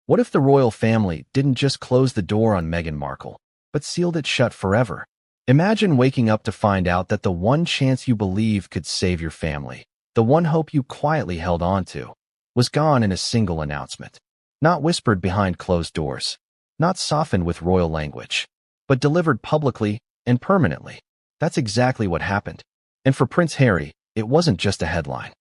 What if the royal family didn't just close the door on Meghan Markle, but sealed it shut forever? Imagine waking up to find out that the one chance you believe could save your family, the one hope you quietly held on to, was gone in a single announcement. Not whispered behind closed doors, not softened with royal language, but delivered publicly and permanently. That's exactly what happened. And for Prince Harry, it wasn't just a headline.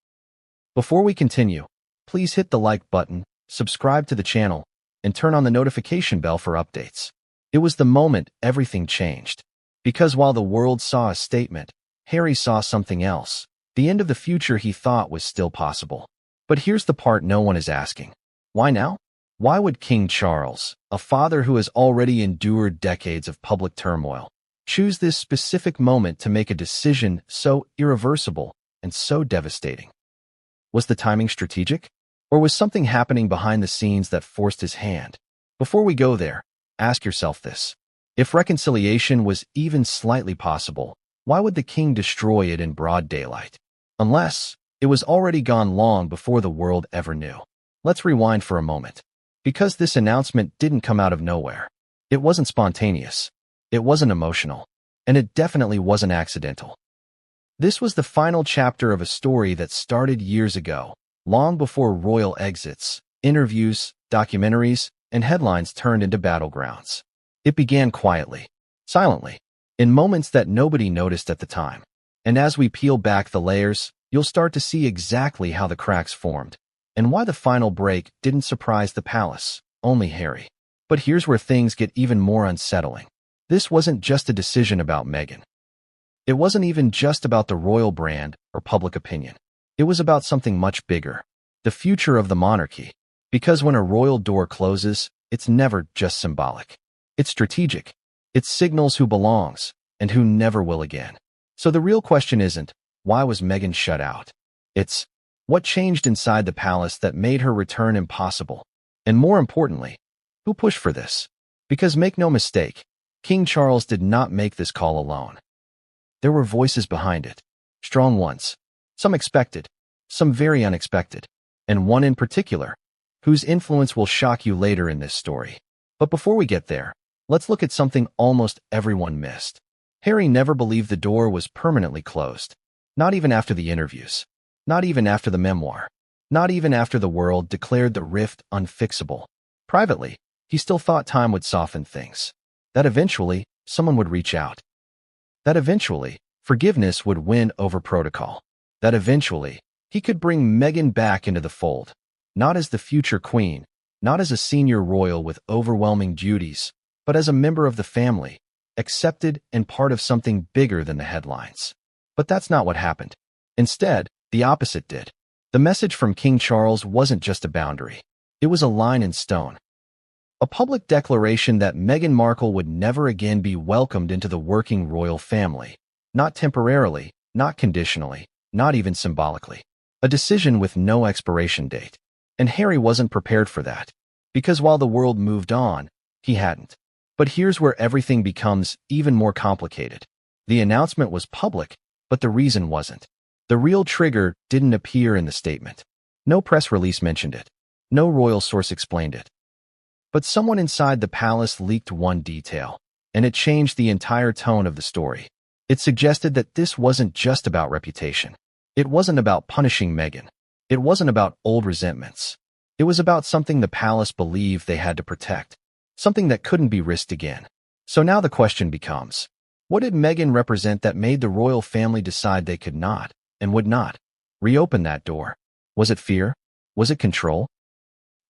Before we continue, please hit the like button, subscribe to the channel, and turn on the notification bell for updates. It was the moment everything changed. Because while the world saw a statement, Harry saw something else. The end of the future he thought was still possible. But here's the part no one is asking. Why now? Why would King Charles, a father who has already endured decades of public turmoil, choose this specific moment to make a decision so irreversible and so devastating? Was the timing strategic? Or was something happening behind the scenes that forced his hand? Before we go there, ask yourself this. If reconciliation was even slightly possible, why would the king destroy it in broad daylight? Unless it was already gone long before the world ever knew. Let's rewind for a moment. Because this announcement didn't come out of nowhere. It wasn't spontaneous. It wasn't emotional. And it definitely wasn't accidental. This was the final chapter of a story that started years ago, long before royal exits, interviews, documentaries, and headlines turned into battlegrounds. It began quietly, silently, in moments that nobody noticed at the time. And as we peel back the layers, you'll start to see exactly how the cracks formed, and why the final break didn't surprise the palace, only Harry. But here's where things get even more unsettling. This wasn't just a decision about Meghan. It wasn't even just about the royal brand or public opinion. It was about something much bigger, the future of the monarchy. Because when a royal door closes, it's never just symbolic. It's strategic. It signals who belongs and who never will again. So the real question isn't, why was Meghan shut out? It's, what changed inside the palace that made her return impossible? And more importantly, who pushed for this? Because make no mistake, King Charles did not make this call alone. There were voices behind it, strong ones, some expected, some very unexpected, and one in particular, whose influence will shock you later in this story. But before we get there, let's look at something almost everyone missed. Harry never believed the door was permanently closed. Not even after the interviews. Not even after the memoir. Not even after the world declared the rift unfixable. Privately, he still thought time would soften things. That eventually, someone would reach out. That eventually, forgiveness would win over protocol. That eventually, he could bring Meghan back into the fold. Not as the future queen, not as a senior royal with overwhelming duties, but as a member of the family, accepted and part of something bigger than the headlines. But that's not what happened. Instead, the opposite did. The message from King Charles wasn't just a boundary. It was a line in stone. A public declaration that Meghan Markle would never again be welcomed into the working royal family. Not temporarily, not conditionally, not even symbolically. A decision with no expiration date. And Harry wasn't prepared for that. Because while the world moved on, he hadn't. But here's where everything becomes even more complicated. The announcement was public, but the reason wasn't. The real trigger didn't appear in the statement. No press release mentioned it. No royal source explained it. But someone inside the palace leaked one detail, and it changed the entire tone of the story. It suggested that this wasn't just about reputation. It wasn't about punishing Meghan. It wasn't about old resentments. It was about something the palace believed they had to protect. Something that couldn't be risked again. So now the question becomes, what did Meghan represent that made the royal family decide they could not, and would not, reopen that door? Was it fear? Was it control?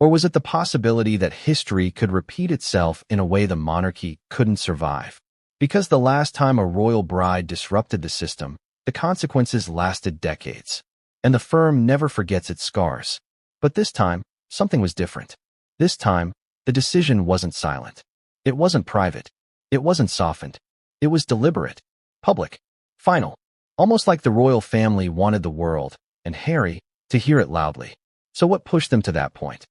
Or was it the possibility that history could repeat itself in a way the monarchy couldn't survive? Because the last time a royal bride disrupted the system, the consequences lasted decades. And the firm never forgets its scars. But this time, something was different. This time, the decision wasn't silent. It wasn't private. It wasn't softened. It was deliberate, public, final. Almost like the royal family wanted the world, and Harry, to hear it loudly. So what pushed them to that point?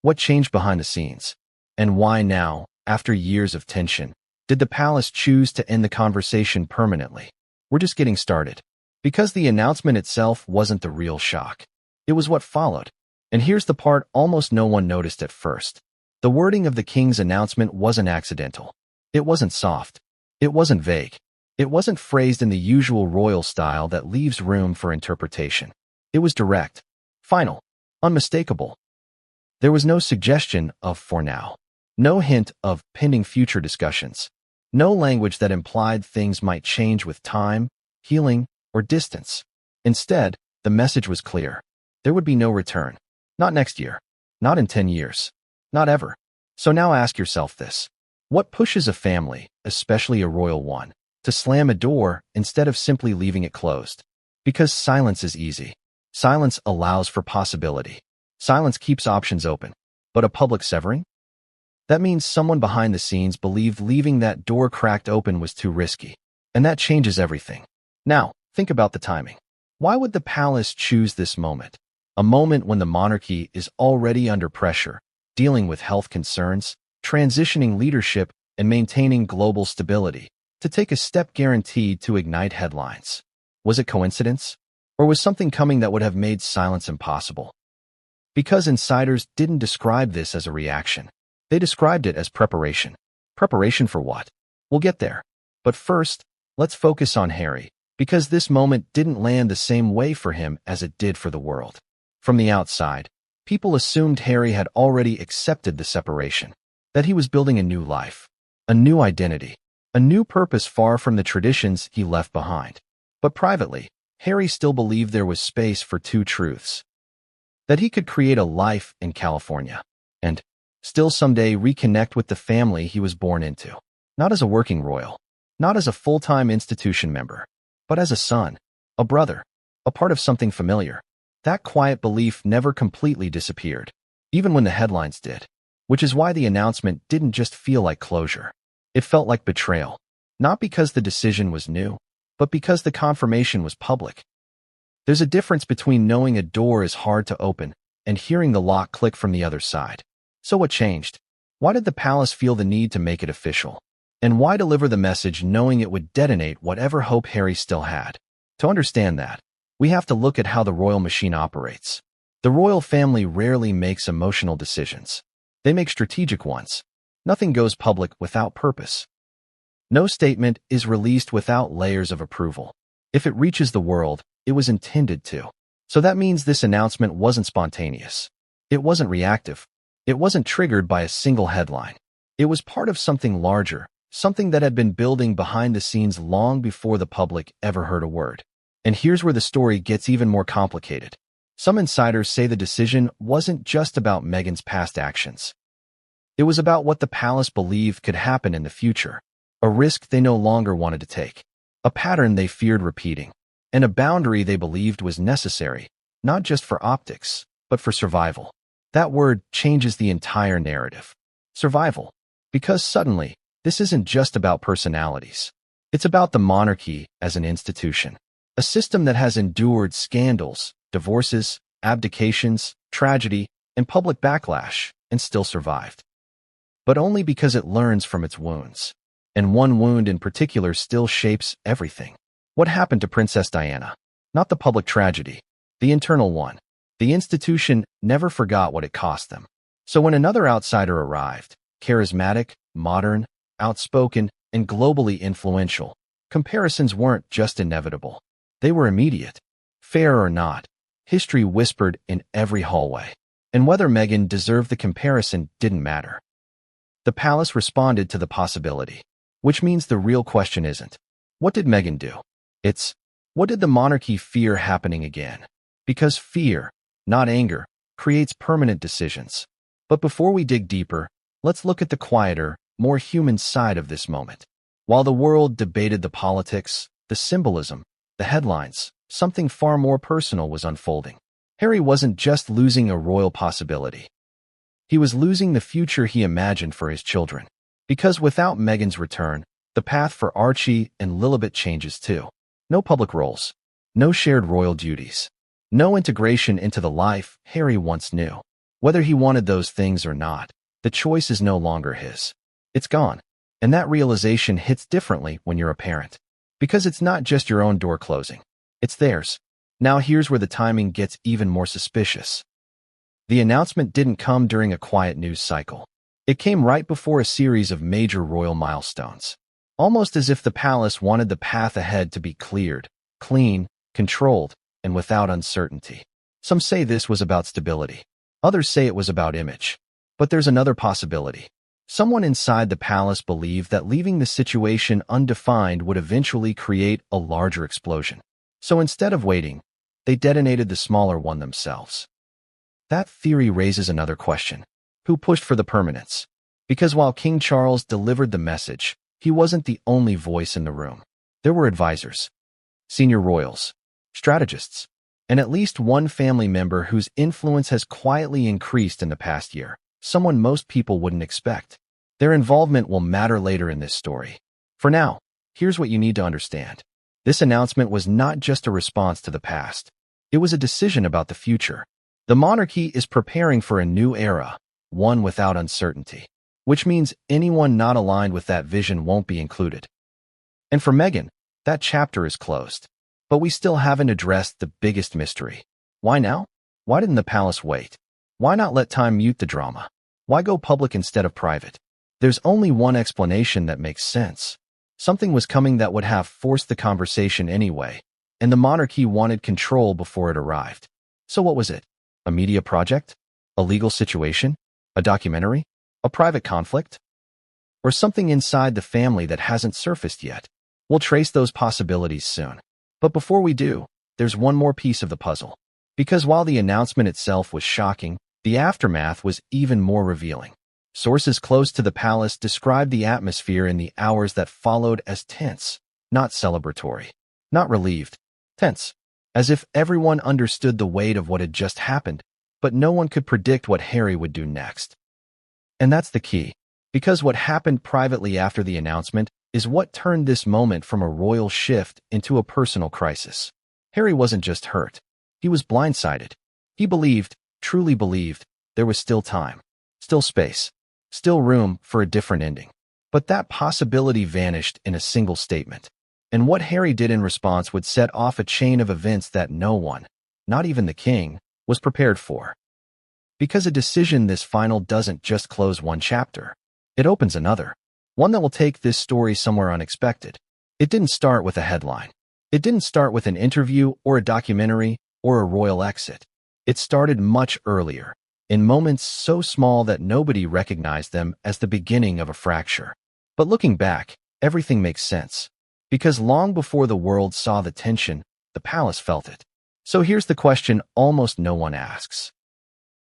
What changed behind the scenes? And why now, after years of tension, did the palace choose to end the conversation permanently? We're just getting started. Because the announcement itself wasn't the real shock. It was what followed. And here's the part almost no one noticed at first. The wording of the king's announcement wasn't accidental. It wasn't soft. It wasn't vague. It wasn't phrased in the usual royal style that leaves room for interpretation. It was direct, final, unmistakable. There was no suggestion of "for now," no hint of pending future discussions, no language that implied things might change with time, healing, or distance. Instead, the message was clear. There would be no return. Not next year. Not in 10 years. Not ever. So now ask yourself this. What pushes a family, especially a royal one, to slam a door instead of simply leaving it closed? Because silence is easy. Silence allows for possibility. Silence keeps options open. But a public severing? That means someone behind the scenes believed leaving that door cracked open was too risky. And that changes everything. Now, think about the timing. Why would the palace choose this moment? A moment when the monarchy is already under pressure, dealing with health concerns, transitioning leadership, and maintaining global stability, to take a step guaranteed to ignite headlines. Was it coincidence? Or was something coming that would have made silence impossible? Because insiders didn't describe this as a reaction. They described it as preparation. Preparation for what? We'll get there. But first, let's focus on Harry, because this moment didn't land the same way for him as it did for the world. From the outside, people assumed Harry had already accepted the separation, that he was building a new life, a new identity, a new purpose far from the traditions he left behind. But privately, Harry still believed there was space for two truths. That he could create a life in California, and still someday reconnect with the family he was born into. Not as a working royal, not as a full-time institution member, but as a son, a brother, a part of something familiar. That quiet belief never completely disappeared, even when the headlines did, which is why the announcement didn't just feel like closure. It felt like betrayal, not because the decision was new, but because the confirmation was public. There's a difference between knowing a door is hard to open and hearing the lock click from the other side. So what changed? Why did the palace feel the need to make it official? And why deliver the message knowing it would detonate whatever hope Harry still had? To understand that, we have to look at how the royal machine operates. The royal family rarely makes emotional decisions. They make strategic ones. Nothing goes public without purpose. No statement is released without layers of approval. If it reaches the world, it was intended to. So that means this announcement wasn't spontaneous. It wasn't reactive. It wasn't triggered by a single headline. It was part of something larger, something that had been building behind the scenes long before the public ever heard a word. And here's where the story gets even more complicated. Some insiders say the decision wasn't just about Meghan's past actions. It was about what the palace believed could happen in the future, a risk they no longer wanted to take, a pattern they feared repeating, and a boundary they believed was necessary, not just for optics, but for survival. That word changes the entire narrative. Survival. Because suddenly, this isn't just about personalities. It's about the monarchy as an institution. A system that has endured scandals, divorces, abdications, tragedy, and public backlash, and still survived. But only because it learns from its wounds. And one wound in particular still shapes everything. What happened to Princess Diana? Not the public tragedy, the internal one. The institution never forgot what it cost them. So when another outsider arrived, charismatic, modern, outspoken, and globally influential, comparisons weren't just inevitable. They were immediate. Fair or not, history whispered in every hallway. And whether Meghan deserved the comparison didn't matter. The palace responded to the possibility, which means the real question isn't, what did Meghan do? It's, what did the monarchy fear happening again? Because fear, not anger, creates permanent decisions. But before we dig deeper, let's look at the quieter, more human side of this moment. While the world debated the politics, the symbolism, the headlines, something far more personal was unfolding. Harry wasn't just losing a royal possibility. He was losing the future he imagined for his children. Because without Meghan's return, the path for Archie and Lilibet changes too. No public roles, no shared royal duties, no integration into the life Harry once knew. Whether he wanted those things or not, the choice is no longer his. It's gone. And that realization hits differently when you're a parent. Because it's not just your own door closing. It's theirs. Now here's where the timing gets even more suspicious. The announcement didn't come during a quiet news cycle. It came right before a series of major royal milestones. Almost as if the palace wanted the path ahead to be cleared, clean, controlled, and without uncertainty. Some say this was about stability. Others say it was about image. But there's another possibility. Someone inside the palace believed that leaving the situation undefined would eventually create a larger explosion. So instead of waiting, they detonated the smaller one themselves. That theory raises another question. Who pushed for the permanence? Because while King Charles delivered the message, he wasn't the only voice in the room. There were advisors, senior royals, strategists, and at least one family member whose influence has quietly increased in the past year, someone most people wouldn't expect. Their involvement will matter later in this story. For now, here's what you need to understand. This announcement was not just a response to the past. It was a decision about the future. The monarchy is preparing for a new era, one without uncertainty, which means anyone not aligned with that vision won't be included. And for Meghan, that chapter is closed. But we still haven't addressed the biggest mystery. Why now? Why didn't the palace wait? Why not let time mute the drama? Why go public instead of private? There's only one explanation that makes sense. Something was coming that would have forced the conversation anyway, and the monarchy wanted control before it arrived. So what was it? A media project? A legal situation? A documentary? A private conflict? Or something inside the family that hasn't surfaced yet? We'll trace those possibilities soon. But before we do, there's one more piece of the puzzle. Because while the announcement itself was shocking, the aftermath was even more revealing. Sources close to the palace described the atmosphere in the hours that followed as tense, not celebratory, not relieved, tense, as if everyone understood the weight of what had just happened, but no one could predict what Harry would do next. And that's the key, because what happened privately after the announcement is what turned this moment from a royal shift into a personal crisis. Harry wasn't just hurt. He was blindsided. He believed, truly believed, there was still time, still space, still room for a different ending. But that possibility vanished in a single statement. And what Harry did in response would set off a chain of events that no one, not even the king, was prepared for. Because a decision this final doesn't just close one chapter. It opens another. One that will take this story somewhere unexpected. It didn't start with a headline. It didn't start with an interview or a documentary or a royal exit. It started much earlier, in moments so small that nobody recognized them as the beginning of a fracture. But looking back, everything makes sense. Because long before the world saw the tension, the palace felt it. So here's the question almost no one asks.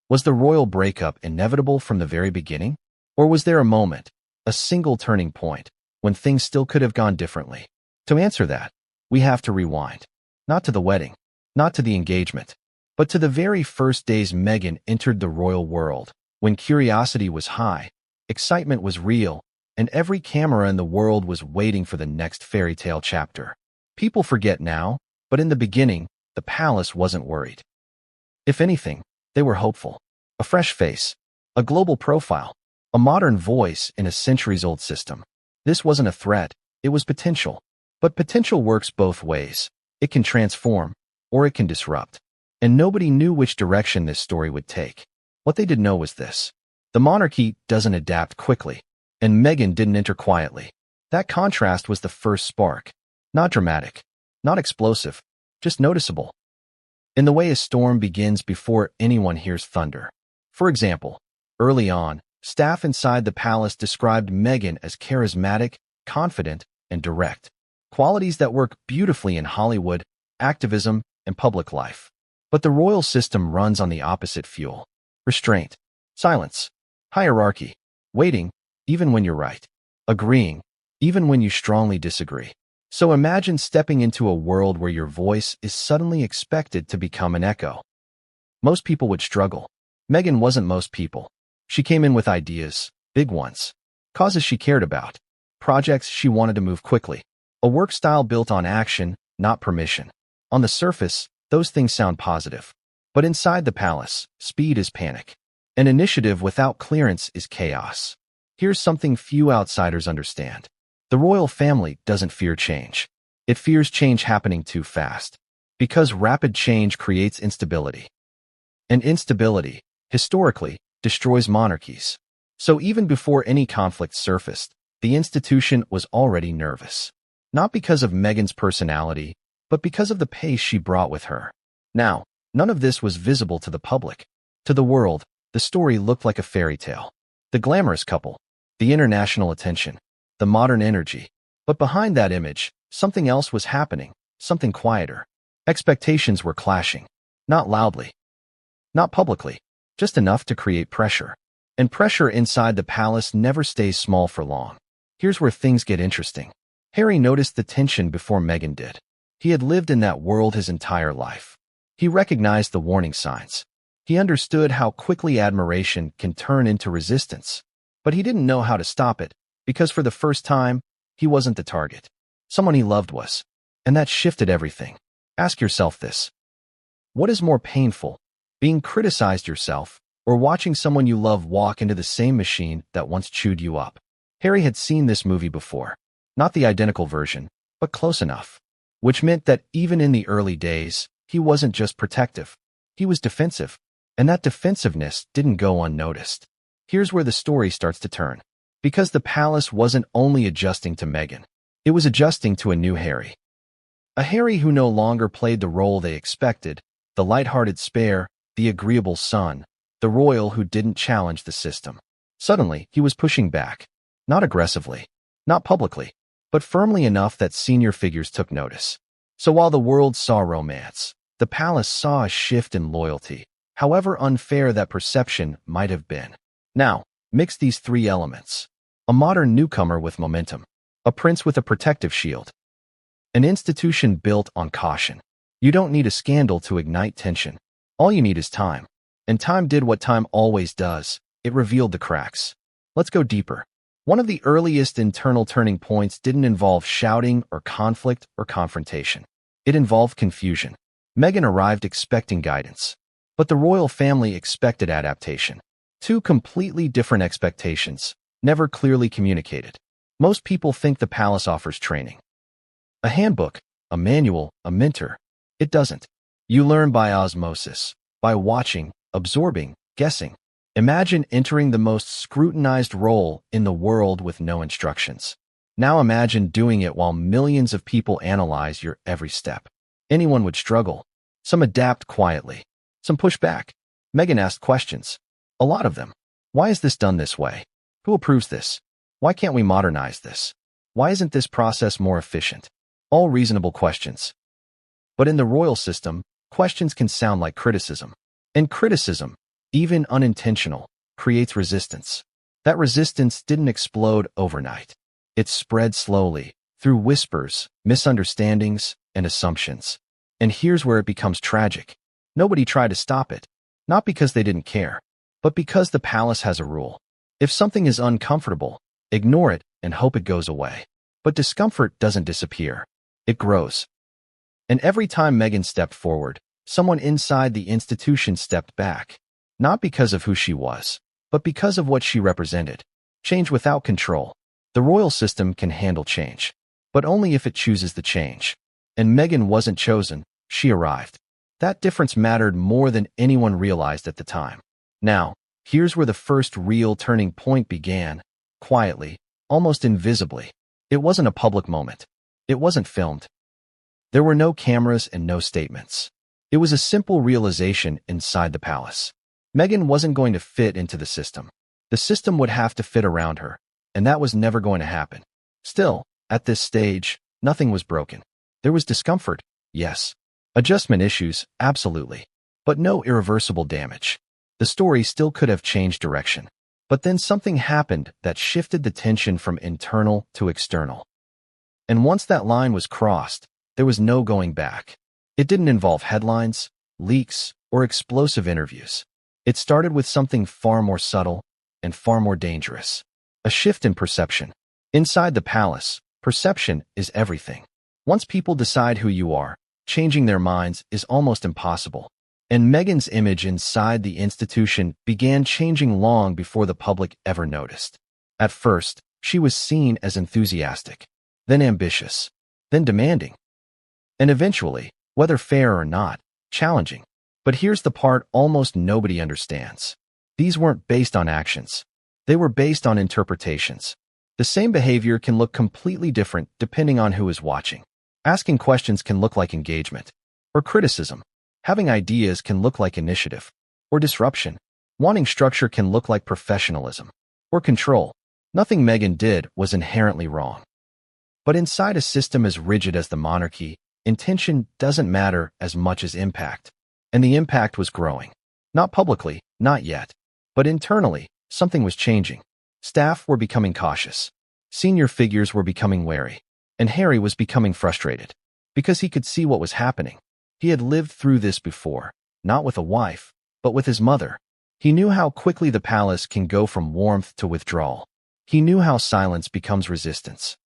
Was the royal breakup inevitable from the very beginning? Or was there a moment, a single turning point, when things still could have gone differently? To answer that, we have to rewind. Not to the wedding, not to the engagement, but to the very first days Meghan entered the royal world, when curiosity was high, excitement was real, and every camera in the world was waiting for the next fairy tale chapter. People forget now, but in the beginning, the palace wasn't worried. If anything, they were hopeful. A fresh face, a global profile, a modern voice in a centuries-old system. This wasn't a threat, it was potential. But potential works both ways. It can transform, or it can disrupt. And nobody knew which direction this story would take. What they did know was this. The monarchy doesn't adapt quickly, and Meghan didn't enter quietly. That contrast was the first spark. Not dramatic, not explosive, just noticeable. In the way a storm begins before anyone hears thunder. For example, early on, staff inside the palace described Meghan as charismatic, confident, and direct. Qualities that work beautifully in Hollywood, activism, and public life. But the royal system runs on the opposite fuel. Restraint, silence, hierarchy, waiting, even when you're right, agreeing, even when you strongly disagree. So imagine stepping into a world where your voice is suddenly expected to become an echo. Most people would struggle. Meghan wasn't most people. She came in with ideas, big ones, causes she cared about, projects she wanted to move quickly, a work style built on action, not permission. On the surface, those things sound positive. But inside the palace, speed is panic. An initiative without clearance is chaos. Here's something few outsiders understand. The royal family doesn't fear change. It fears change happening too fast. Because rapid change creates instability. And instability, historically, destroys monarchies. So even before any conflict surfaced, the institution was already nervous. Not because of Meghan's personality, but because of the pace she brought with her. Now, none of this was visible to the public. To the world, the story looked like a fairy tale. The glamorous couple, the international attention, the modern energy. But behind that image, something else was happening, something quieter. Expectations were clashing. Not loudly, not publicly, just enough to create pressure. And pressure inside the palace never stays small for long. Here's where things get interesting. Harry noticed the tension before Meghan did. He had lived in that world his entire life. He recognized the warning signs. He understood how quickly admiration can turn into resistance. But he didn't know how to stop it, because for the first time, he wasn't the target. Someone he loved was. And that shifted everything. Ask yourself this. What is more painful, being criticized yourself, or watching someone you love walk into the same machine that once chewed you up? Harry had seen this movie before. Not the identical version, but close enough. Which meant that even in the early days, he wasn't just protective. He was defensive. And that defensiveness didn't go unnoticed. Here's where the story starts to turn. Because the palace wasn't only adjusting to Meghan. It was adjusting to a new Harry. A Harry who no longer played the role they expected, the light-hearted spare, the agreeable son, the royal who didn't challenge the system. Suddenly, he was pushing back. Not aggressively, not publicly, but firmly enough that senior figures took notice. So while the world saw romance, the palace saw a shift in loyalty, however unfair that perception might have been. Now, mix these three elements. A modern newcomer with momentum. A prince with a protective shield. An institution built on caution. You don't need a scandal to ignite tension. All you need is time. And time did what time always does. It revealed the cracks. Let's go deeper. One of the earliest internal turning points didn't involve shouting or conflict or confrontation. It involved confusion. Meghan arrived expecting guidance. But the royal family expected adaptation. Two completely different expectations, never clearly communicated. Most people think the palace offers training. A handbook, a manual, a mentor. It doesn't. You learn by osmosis, by watching, absorbing, guessing. Imagine entering the most scrutinized role in the world with no instructions. Now imagine doing it while millions of people analyze your every step. Anyone would struggle. Some adapt quietly. Some push back. Meghan asked questions. A lot of them. Why is this done this way? Who approves this? Why can't we modernize this? Why isn't this process more efficient? All reasonable questions. But in the royal system, questions can sound like criticism. And criticism, even unintentional, creates resistance. That resistance didn't explode overnight. It spread slowly, through whispers, misunderstandings, and assumptions. And here's where it becomes tragic. Nobody tried to stop it. Not because they didn't care, but because the palace has a rule. If something is uncomfortable, ignore it and hope it goes away. But discomfort doesn't disappear. It grows. And every time Meghan stepped forward, someone inside the institution stepped back. Not because of who she was, but because of what she represented. Change without control. The royal system can handle change, but only if it chooses the change. And Meghan wasn't chosen, she arrived. That difference mattered more than anyone realized at the time. Now, here's where the first real turning point began, quietly, almost invisibly. It wasn't a public moment. It wasn't filmed. There were no cameras and no statements. It was a simple realization inside the palace. Meghan wasn't going to fit into the system. The system would have to fit around her, and that was never going to happen. Still, at this stage, nothing was broken. There was discomfort, yes. Adjustment issues, absolutely. But no irreversible damage. The story still could have changed direction. But then something happened that shifted the tension from internal to external. And once that line was crossed, there was no going back. It didn't involve headlines, leaks, or explosive interviews. It started with something far more subtle and far more dangerous. A shift in perception. Inside the palace, perception is everything. Once people decide who you are, changing their minds is almost impossible. And Meghan's image inside the institution began changing long before the public ever noticed. At first, she was seen as enthusiastic, then ambitious, then demanding. And eventually, whether fair or not, challenging. But here's the part almost nobody understands. These weren't based on actions. They were based on interpretations. The same behavior can look completely different depending on who is watching. Asking questions can look like engagement or criticism. Having ideas can look like initiative or disruption. Wanting structure can look like professionalism or control. Nothing Meghan did was inherently wrong. But inside a system as rigid as the monarchy, intention doesn't matter as much as impact. And the impact was growing. Not publicly, not yet. But internally, something was changing. Staff were becoming cautious. Senior figures were becoming wary. And Harry was becoming frustrated. Because he could see what was happening. He had lived through this before, not with a wife, but with his mother. He knew how quickly the palace can go from warmth to withdrawal. He knew how silence becomes resistance.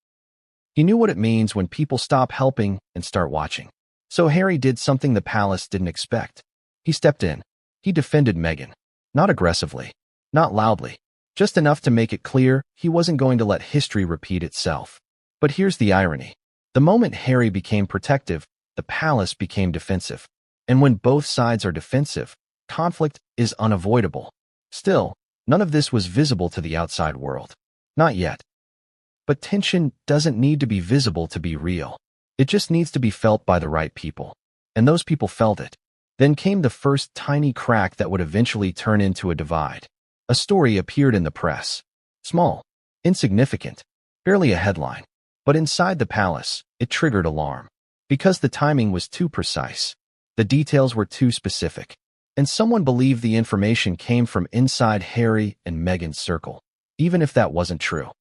He knew what it means when people stop helping and start watching. So Harry did something the palace didn't expect. He stepped in. He defended Meghan. Not aggressively. Not loudly. Just enough to make it clear he wasn't going to let history repeat itself. But here's the irony. The moment Harry became protective, the palace became defensive. And when both sides are defensive, conflict is unavoidable. Still, none of this was visible to the outside world. Not yet. But tension doesn't need to be visible to be real. It just needs to be felt by the right people. And those people felt it. Then came the first tiny crack that would eventually turn into a divide. A story appeared in the press. Small, insignificant, barely a headline. But inside the palace, it triggered alarm. Because the timing was too precise. The details were too specific. And someone believed the information came from inside Harry and Meghan's circle. Even if that wasn't true.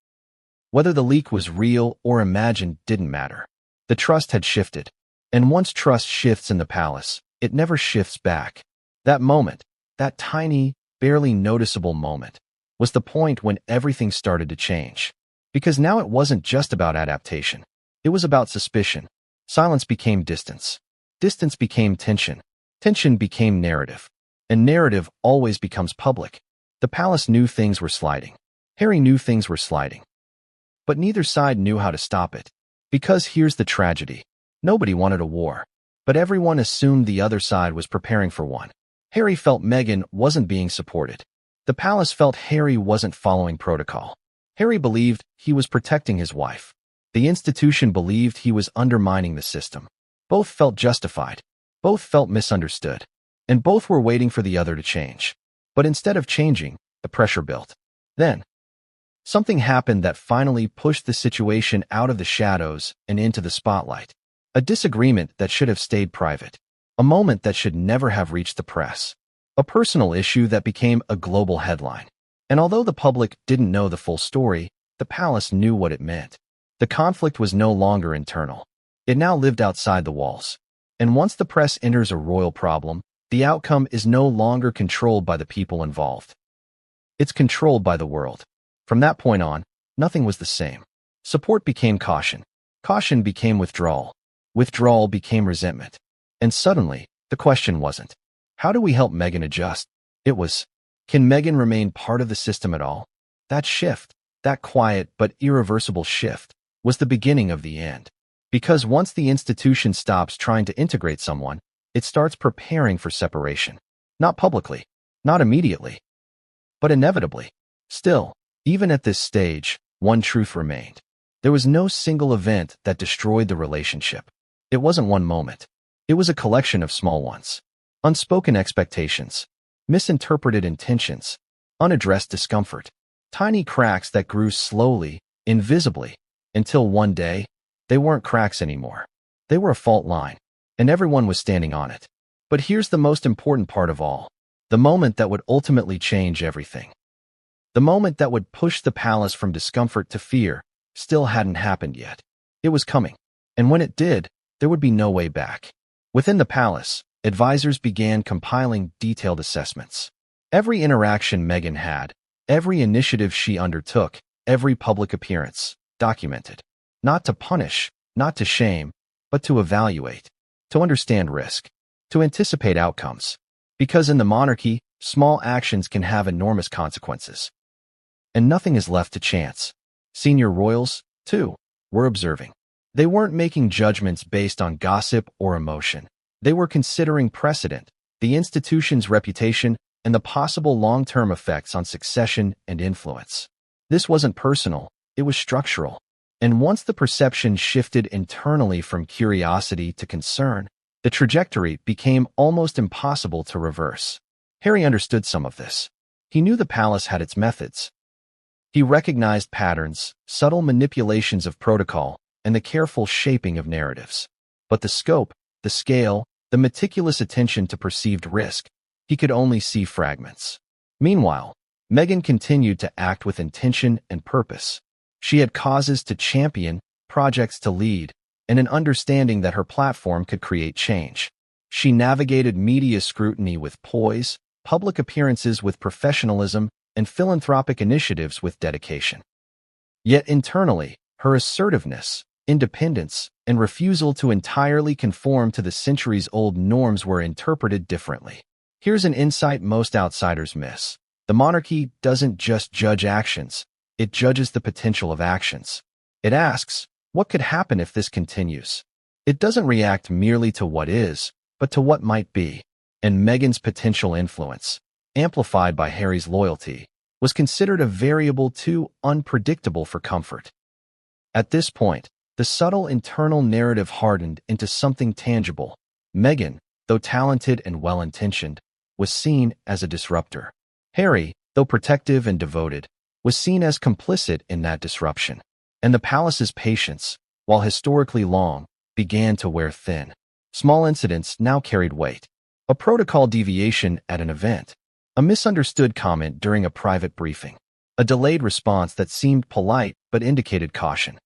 Whether the leak was real or imagined didn't matter. The trust had shifted. And once trust shifts in the palace, it never shifts back. That moment, that tiny, barely noticeable moment, was the point when everything started to change. Because now it wasn't just about adaptation. It was about suspicion. Silence became distance. Distance became tension. Tension became narrative. And narrative always becomes public. The palace knew things were sliding. Harry knew things were sliding. But neither side knew how to stop it. Because here's the tragedy. Nobody wanted a war. But everyone assumed the other side was preparing for one. Harry felt Meghan wasn't being supported. The palace felt Harry wasn't following protocol. Harry believed he was protecting his wife. The institution believed he was undermining the system. Both felt justified. Both felt misunderstood. And both were waiting for the other to change. But instead of changing, the pressure built. Then, something happened that finally pushed the situation out of the shadows and into the spotlight. A disagreement that should have stayed private. A moment that should never have reached the press. A personal issue that became a global headline. And although the public didn't know the full story, the palace knew what it meant. The conflict was no longer internal. It now lived outside the walls. And once the press enters a royal problem, the outcome is no longer controlled by the people involved. It's controlled by the world. From that point on, nothing was the same. Support became caution. Caution became withdrawal. Withdrawal became resentment. And suddenly, the question wasn't, how do we help Meghan adjust? It was, can Meghan remain part of the system at all? That shift, that quiet but irreversible shift, was the beginning of the end. Because once the institution stops trying to integrate someone, it starts preparing for separation. Not publicly, not immediately, but inevitably. Still, even at this stage, one truth remained. There was no single event that destroyed the relationship. It wasn't one moment. It was a collection of small ones. Unspoken expectations, misinterpreted intentions, unaddressed discomfort, tiny cracks that grew slowly, invisibly, until one day, they weren't cracks anymore. They were a fault line, and everyone was standing on it. But here's the most important part of all. The moment that would ultimately change everything. The moment that would push the palace from discomfort to fear still hadn't happened yet. It was coming. And when it did, there would be no way back. Within the palace, advisors began compiling detailed assessments. Every interaction Meghan had, every initiative she undertook, every public appearance, documented. Not to punish, not to shame, but to evaluate, to understand risk, to anticipate outcomes. Because in the monarchy, small actions can have enormous consequences. And nothing is left to chance. Senior royals, too, were observing. They weren't making judgments based on gossip or emotion. They were considering precedent, the institution's reputation, and the possible long-term effects on succession and influence. This wasn't personal, it was structural. And once the perception shifted internally from curiosity to concern, the trajectory became almost impossible to reverse. Harry understood some of this. He knew the palace had its methods. He recognized patterns, subtle manipulations of protocol, and the careful shaping of narratives. But the scope, the scale, the meticulous attention to perceived risk, he could only see fragments. Meanwhile, Meghan continued to act with intention and purpose. She had causes to champion, projects to lead, and an understanding that her platform could create change. She navigated media scrutiny with poise, public appearances with professionalism, and philanthropic initiatives with dedication. Yet internally, her assertiveness, independence, and refusal to entirely conform to the centuries-old norms were interpreted differently. Here's an insight most outsiders miss. The monarchy doesn't just judge actions, it judges the potential of actions. It asks, what could happen if this continues? It doesn't react merely to what is, but to what might be. And Meghan's potential influence, amplified by Harry's loyalty, was considered a variable too unpredictable for comfort. At this point, the subtle internal narrative hardened into something tangible. Meghan, though talented and well-intentioned, was seen as a disruptor. Harry, though protective and devoted, was seen as complicit in that disruption. And the palace's patience, while historically long, began to wear thin. Small incidents now carried weight. A protocol deviation at an event, a misunderstood comment during a private briefing, a delayed response that seemed polite but indicated caution.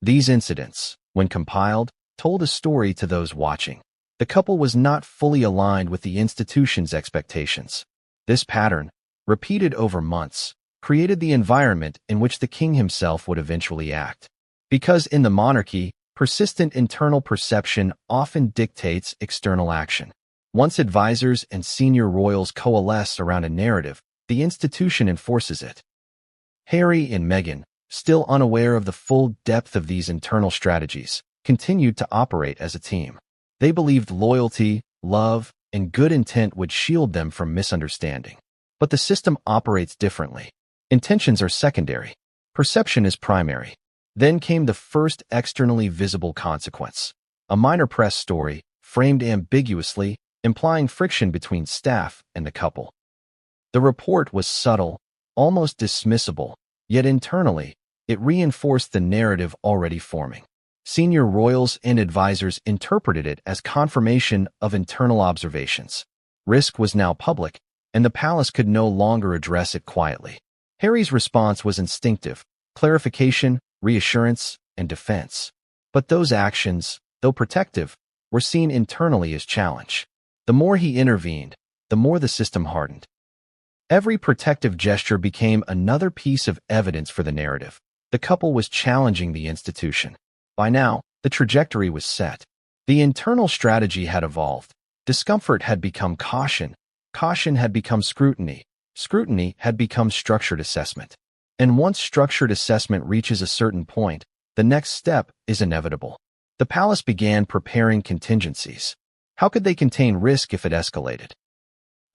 These incidents, when compiled, told a story to those watching. The couple was not fully aligned with the institution's expectations. This pattern, repeated over months, created the environment in which the king himself would eventually act. Because in the monarchy, persistent internal perception often dictates external action. Once advisors and senior royals coalesce around a narrative, the institution enforces it. Harry and Meghan, still unaware of the full depth of these internal strategies, continued to operate as a team. They believed loyalty, love, and good intent would shield them from misunderstanding. But the system operates differently. Intentions are secondary. Perception is primary. Then came the first externally visible consequence. A minor press story, framed ambiguously, implying friction between staff and the couple. The report was subtle, almost dismissible, yet internally, it reinforced the narrative already forming. Senior royals and advisors interpreted it as confirmation of internal observations. Risk was now public, and the palace could no longer address it quietly. Harry's response was instinctive: clarification, reassurance, and defense. But those actions, though protective, were seen internally as challenge. The more he intervened, the more the system hardened. Every protective gesture became another piece of evidence for the narrative. The couple was challenging the institution. By now, the trajectory was set. The internal strategy had evolved. Discomfort had become caution. Caution had become scrutiny. Scrutiny had become structured assessment. And once structured assessment reaches a certain point, the next step is inevitable. The palace began preparing contingencies. How could they contain risk if it escalated?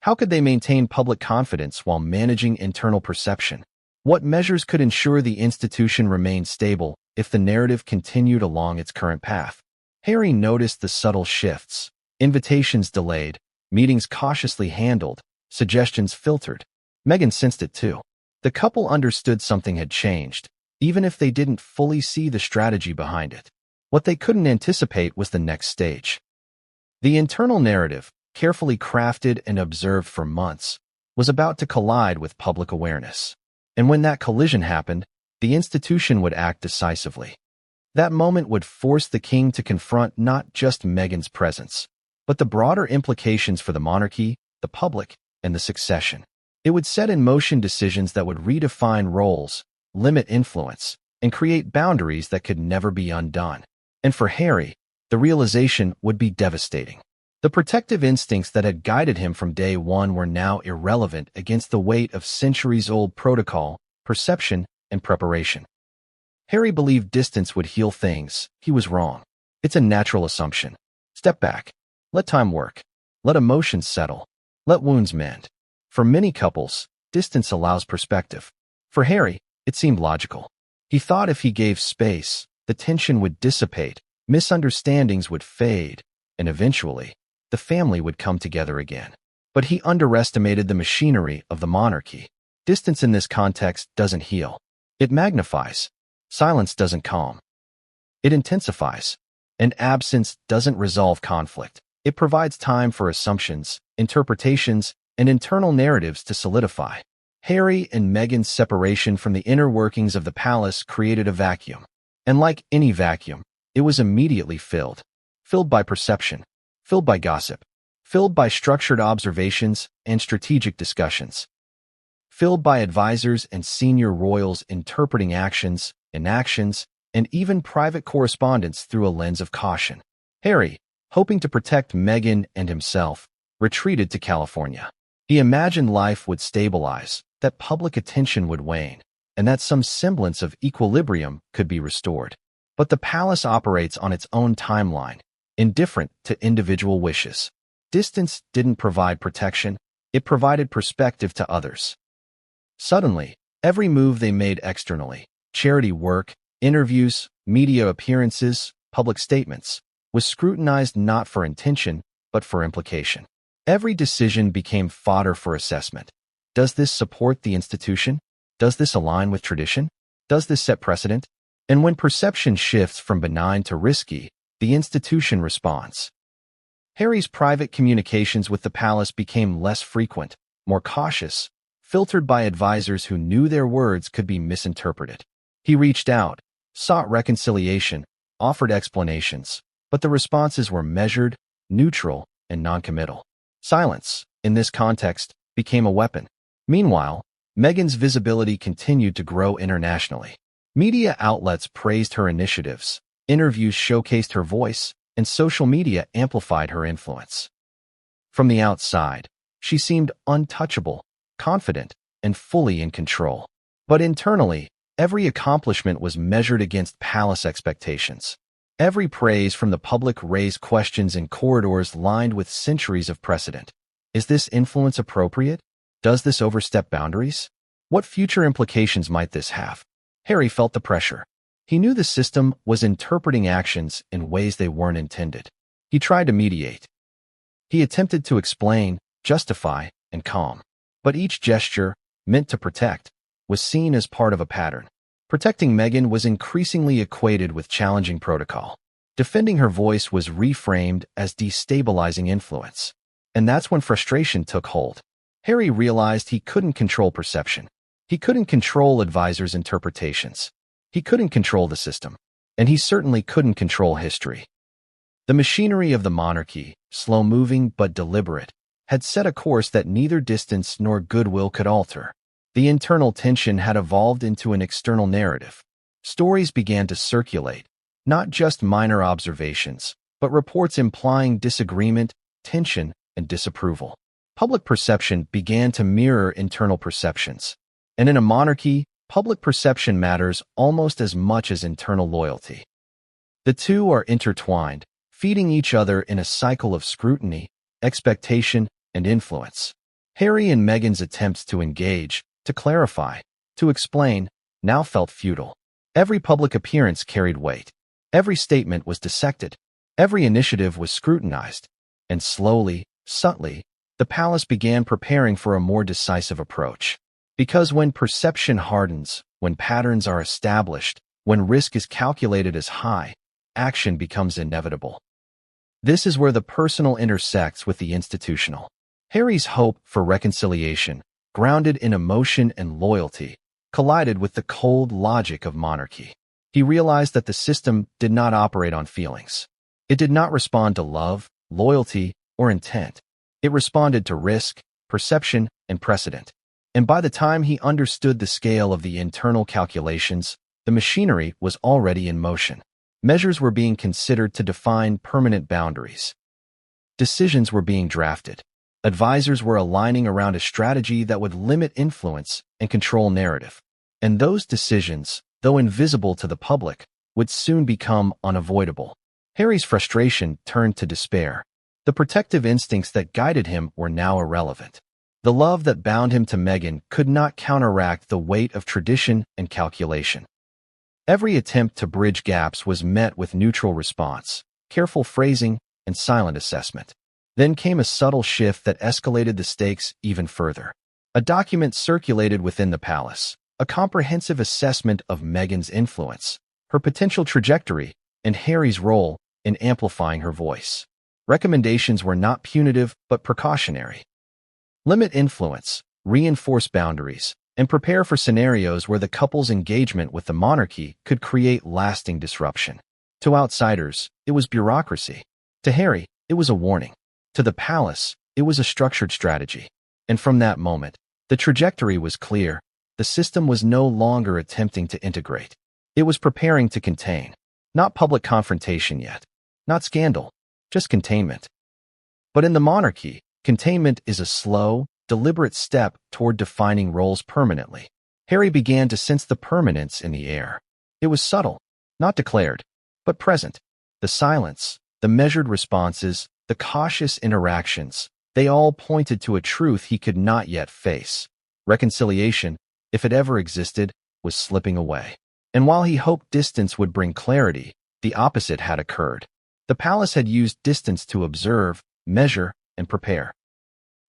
How could they maintain public confidence while managing internal perception? What measures could ensure the institution remained stable if the narrative continued along its current path? Harry noticed the subtle shifts. Invitations delayed, meetings cautiously handled, suggestions filtered. Meghan sensed it too. The couple understood something had changed, even if they didn't fully see the strategy behind it. What they couldn't anticipate was the next stage. The internal narrative, carefully crafted and observed for months, was about to collide with public awareness. And when that collision happened, the institution would act decisively. That moment would force the king to confront not just Meghan's presence, but the broader implications for the monarchy, the public, and the succession. It would set in motion decisions that would redefine roles, limit influence, and create boundaries that could never be undone. And for Harry, the realization would be devastating. The protective instincts that had guided him from day one were now irrelevant against the weight of centuries-old protocol, perception, and preparation. Harry believed distance would heal things. He was wrong. It's a natural assumption. Step back. Let time work. Let emotions settle. Let wounds mend. For many couples, distance allows perspective. For Harry, it seemed logical. He thought if he gave space, the tension would dissipate, misunderstandings would fade, and eventually, the family would come together again. But he underestimated the machinery of the monarchy. Distance in this context doesn't heal. It magnifies. Silence doesn't calm. It intensifies. And absence doesn't resolve conflict. It provides time for assumptions, interpretations, and internal narratives to solidify. Harry and Meghan's separation from the inner workings of the palace created a vacuum. And like any vacuum, it was immediately filled. Filled by perception. Filled by gossip. Filled by structured observations and strategic discussions. Filled by advisors and senior royals interpreting actions, inactions, and even private correspondence through a lens of caution. Harry, hoping to protect Meghan and himself, retreated to California. He imagined life would stabilize, that public attention would wane, and that some semblance of equilibrium could be restored. But the palace operates on its own timeline, indifferent to individual wishes. Distance didn't provide protection, it provided perspective to others. Suddenly, every move they made externally, charity work, interviews, media appearances, public statements, was scrutinized not for intention, but for implication. Every decision became fodder for assessment. Does this support the institution? Does this align with tradition? Does this set precedent? And when perception shifts from benign to risky, the institution responds. Harry's private communications with the palace became less frequent, more cautious, filtered by advisors who knew their words could be misinterpreted. He reached out, sought reconciliation, offered explanations, but the responses were measured, neutral, and noncommittal. Silence, in this context, became a weapon. Meanwhile, Meghan's visibility continued to grow internationally. Media outlets praised her initiatives, interviews showcased her voice, and social media amplified her influence. From the outside, she seemed untouchable, confident, and fully in control. But internally, every accomplishment was measured against palace expectations. Every praise from the public raised questions in corridors lined with centuries of precedent. Is this influence appropriate? Does this overstep boundaries? What future implications might this have? Harry felt the pressure. He knew the system was interpreting actions in ways they weren't intended. He tried to mediate. He attempted to explain, justify, and calm. But each gesture, meant to protect, was seen as part of a pattern. Protecting Meghan was increasingly equated with challenging protocol. Defending her voice was reframed as destabilizing influence. And that's when frustration took hold. Harry realized he couldn't control perception. He couldn't control advisors' interpretations. He couldn't control the system. And he certainly couldn't control history. The machinery of the monarchy, slow-moving but deliberate, had set a course that neither distance nor goodwill could alter. The internal tension had evolved into an external narrative. Stories began to circulate, not just minor observations, but reports implying disagreement, tension, and disapproval. Public perception began to mirror internal perceptions. And in a monarchy, public perception matters almost as much as internal loyalty. The two are intertwined, feeding each other in a cycle of scrutiny, expectation, and influence. Harry and Meghan's attempts to engage, to clarify, to explain, now felt futile. Every public appearance carried weight. Every statement was dissected. Every initiative was scrutinized. And slowly, subtly, the palace began preparing for a more decisive approach. Because when perception hardens, when patterns are established, when risk is calculated as high, action becomes inevitable. This is where the personal intersects with the institutional. Harry's hope for reconciliation, grounded in emotion and loyalty, collided with the cold logic of monarchy. He realized that the system did not operate on feelings. It did not respond to love, loyalty, or intent. It responded to risk, perception, and precedent. And by the time he understood the scale of the internal calculations, the machinery was already in motion. Measures were being considered to define permanent boundaries. Decisions were being drafted. Advisors were aligning around a strategy that would limit influence and control narrative. And those decisions, though invisible to the public, would soon become unavoidable. Harry's frustration turned to despair. The protective instincts that guided him were now irrelevant. The love that bound him to Meghan could not counteract the weight of tradition and calculation. Every attempt to bridge gaps was met with neutral response, careful phrasing, and silent assessment. Then came a subtle shift that escalated the stakes even further. A document circulated within the palace, a comprehensive assessment of Meghan's influence, her potential trajectory, and Harry's role in amplifying her voice. Recommendations were not punitive but precautionary. Limit influence, reinforce boundaries, and prepare for scenarios where the couple's engagement with the monarchy could create lasting disruption. To outsiders, it was bureaucracy. To Harry, it was a warning. To the palace, it was a structured strategy. And from that moment, the trajectory was clear. The system was no longer attempting to integrate. It was preparing to contain. Not public confrontation yet. Not scandal. Just containment. But in the monarchy, containment is a slow, deliberate step toward defining roles permanently. Harry began to sense the permanence in the air. It was subtle, not declared, but present. The silence, the measured responses, the cautious interactions, they all pointed to a truth he could not yet face. Reconciliation, if it ever existed, was slipping away. And while he hoped distance would bring clarity, the opposite had occurred. The palace had used distance to observe, measure, and prepare.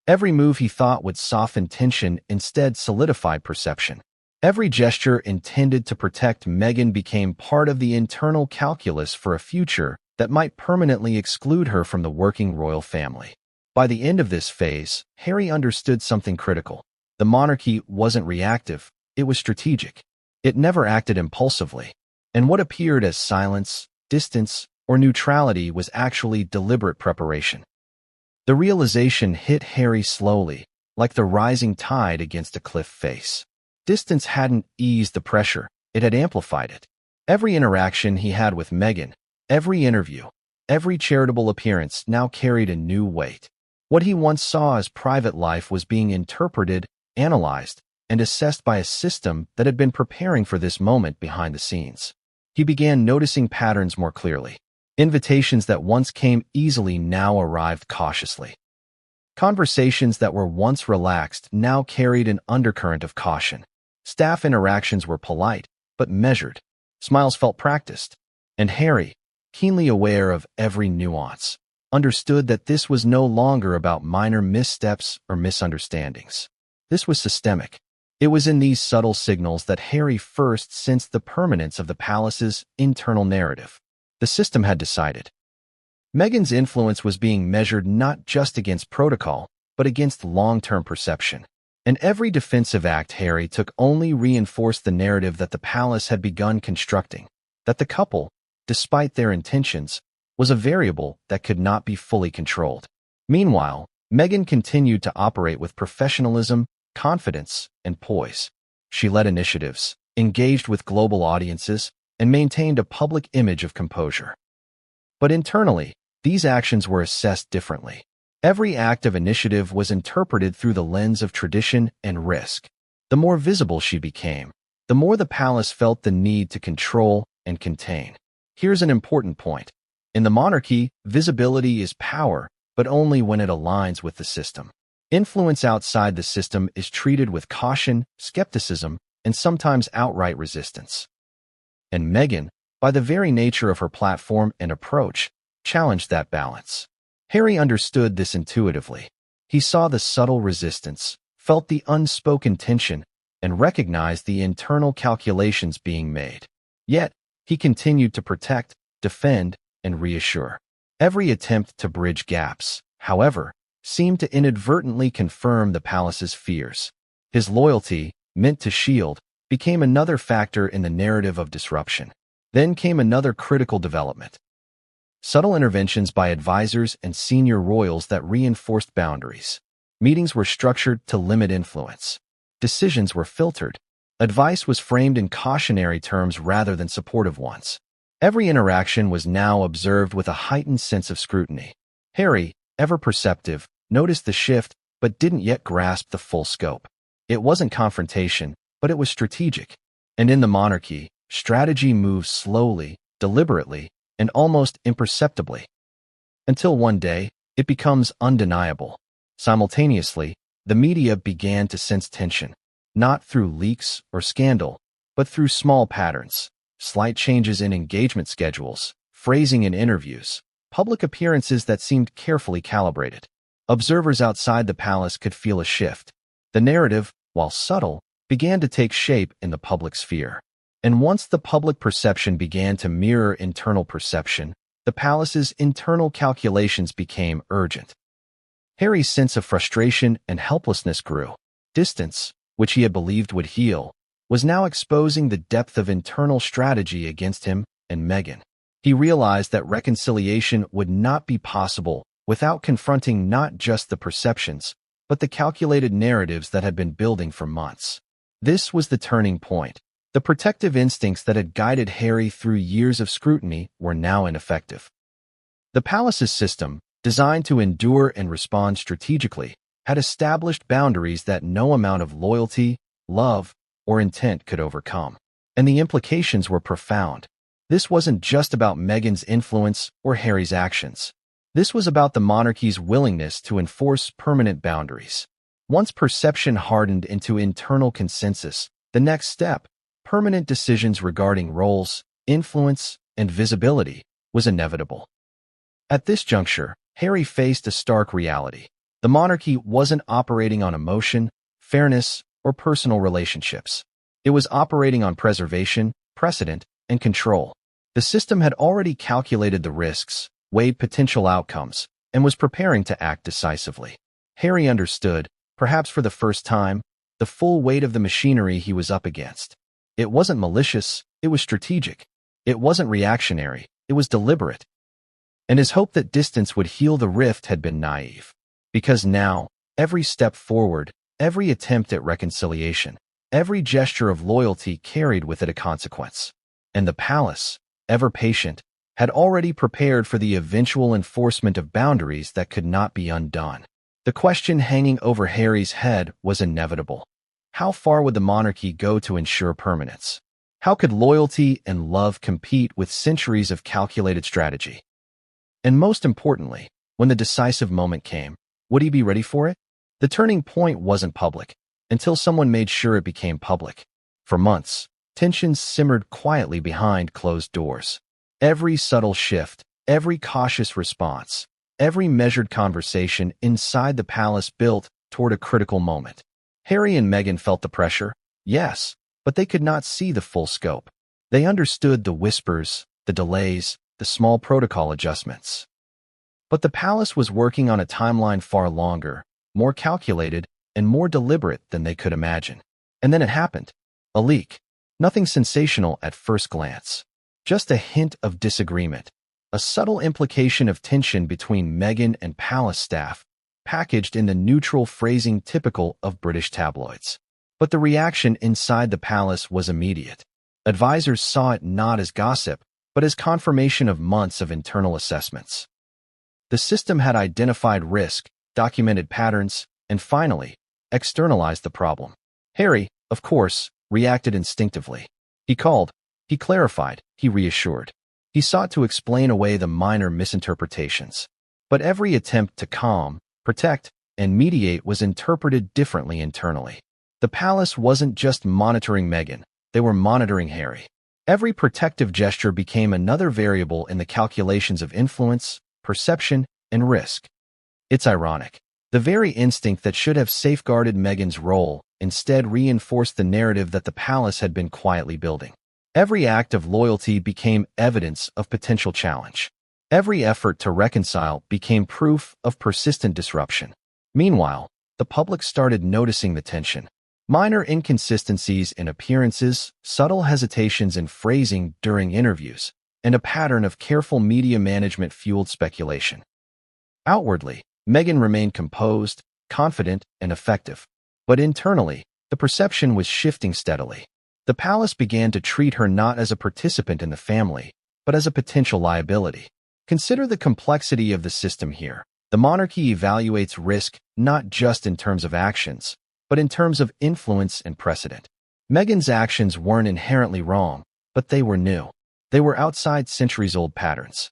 Every move he thought would soften tension instead solidified perception. Every gesture intended to protect Meghan became part of the internal calculus for a future that might permanently exclude her from the working royal family. By the end of this phase, Harry understood something critical. The monarchy wasn't reactive, it was strategic. It never acted impulsively. And what appeared as silence, distance, or neutrality was actually deliberate preparation. The realization hit Harry slowly, like the rising tide against a cliff face. Distance hadn't eased the pressure, it had amplified it. Every interaction he had with Meghan, every interview, every charitable appearance now carried a new weight. What he once saw as private life was being interpreted, analyzed, and assessed by a system that had been preparing for this moment behind the scenes. He began noticing patterns more clearly. Invitations that once came easily now arrived cautiously. Conversations that were once relaxed now carried an undercurrent of caution. Staff interactions were polite, but measured. Smiles felt practiced. And Harry, keenly aware of every nuance, understood that this was no longer about minor missteps or misunderstandings. This was systemic. It was in these subtle signals that Harry first sensed the permanence of the palace's internal narrative. The system had decided. Meghan's influence was being measured not just against protocol, but against long-term perception. And every defensive act Harry took only reinforced the narrative that the palace had begun constructing, that the couple, despite their intentions, was a variable that could not be fully controlled. Meanwhile, Meghan continued to operate with professionalism, confidence, and poise. She led initiatives, engaged with global audiences, and maintained a public image of composure. But internally, these actions were assessed differently. Every act of initiative was interpreted through the lens of tradition and risk. The more visible she became, the more the palace felt the need to control and contain. Here's an important point. In the monarchy, visibility is power, but only when it aligns with the system. Influence outside the system is treated with caution, skepticism, and sometimes outright resistance. And Meghan, by the very nature of her platform and approach, challenged that balance. Harry understood this intuitively. He saw the subtle resistance, felt the unspoken tension, and recognized the internal calculations being made. Yet, he continued to protect, defend, and reassure. Every attempt to bridge gaps, however, seemed to inadvertently confirm the palace's fears. His loyalty, meant to shield, became another factor in the narrative of disruption. Then came another critical development. Subtle interventions by advisors and senior royals that reinforced boundaries. Meetings were structured to limit influence. Decisions were filtered. Advice was framed in cautionary terms rather than supportive ones. Every interaction was now observed with a heightened sense of scrutiny. Harry, ever perceptive, noticed the shift but didn't yet grasp the full scope. It wasn't confrontation, but it was strategic. And in the monarchy, strategy moves slowly, deliberately, and almost imperceptibly. Until one day, it becomes undeniable. Simultaneously, The media began to sense tension, not through leaks or scandal, but through small patterns, slight changes in engagement schedules, phrasing in interviews, public appearances that seemed carefully calibrated. Observers outside the palace could feel a shift. The narrative, while subtle, began to take shape in the public sphere. And once the public perception began to mirror internal perception, the palace's internal calculations became urgent. Harry's sense of frustration and helplessness grew. Distance, which he had believed would heal, was now exposing the depth of internal strategy against him and Meghan. He realized that reconciliation would not be possible without confronting not just the perceptions, but the calculated narratives that had been building for months. This was the turning point. The protective instincts that had guided Harry through years of scrutiny were now ineffective. The palace's system, designed to endure and respond strategically, had established boundaries that no amount of loyalty, love, or intent could overcome. And the implications were profound. This wasn't just about Meghan's influence or Harry's actions. This was about the monarchy's willingness to enforce permanent boundaries. Once perception hardened into internal consensus, the next step, permanent decisions regarding roles, influence, and visibility, was inevitable. At this juncture, Harry faced a stark reality. The monarchy wasn't operating on emotion, fairness, or personal relationships. It was operating on preservation, precedent, and control. The system had already calculated the risks, weighed potential outcomes, and was preparing to act decisively. Harry understood, perhaps for the first time, the full weight of the machinery he was up against. It wasn't malicious, it was strategic. It wasn't reactionary, it was deliberate. And his hope that distance would heal the rift had been naive. Because now, every step forward, every attempt at reconciliation, every gesture of loyalty carried with it a consequence. And the palace, ever patient, had already prepared for the eventual enforcement of boundaries that could not be undone. The question hanging over Harry's head was inevitable. How far would the monarchy go to ensure permanence? How could loyalty and love compete with centuries of calculated strategy? And most importantly, when the decisive moment came, would he be ready for it? The turning point wasn't public, until someone made sure it became public. For months, tensions simmered quietly behind closed doors. Every subtle shift, every cautious response, every measured conversation inside the palace built toward a critical moment. Harry and Meghan felt the pressure, yes, but they could not see the full scope. They understood the whispers, the delays, the small protocol adjustments. But the palace was working on a timeline far longer, more calculated, and more deliberate than they could imagine. And then it happened. A leak. Nothing sensational at first glance. Just a hint of disagreement. A subtle implication of tension between Meghan and palace staff, packaged in the neutral phrasing typical of British tabloids. But the reaction inside the palace was immediate. Advisors saw it not as gossip, but as confirmation of months of internal assessments. The system had identified risk, documented patterns, and finally, externalized the problem. Harry, of course, reacted instinctively. He called, he clarified, he reassured. He sought to explain away the minor misinterpretations. But every attempt to calm, protect, and mediate was interpreted differently internally. The palace wasn't just monitoring Meghan, they were monitoring Harry. Every protective gesture became another variable in the calculations of influence, perception, and risk. It's ironic. The very instinct that should have safeguarded Meghan's role instead reinforced the narrative that the palace had been quietly building. Every act of loyalty became evidence of potential challenge. Every effort to reconcile became proof of persistent disruption. Meanwhile, the public started noticing the tension. Minor inconsistencies in appearances, subtle hesitations in phrasing during interviews, and a pattern of careful media management fueled speculation. Outwardly, Meghan remained composed, confident, and effective. But internally, the perception was shifting steadily. The palace began to treat her not as a participant in the family, but as a potential liability. Consider the complexity of the system here. The monarchy evaluates risk not just in terms of actions, but in terms of influence and precedent. Meghan's actions weren't inherently wrong, but they were new. They were outside centuries-old patterns.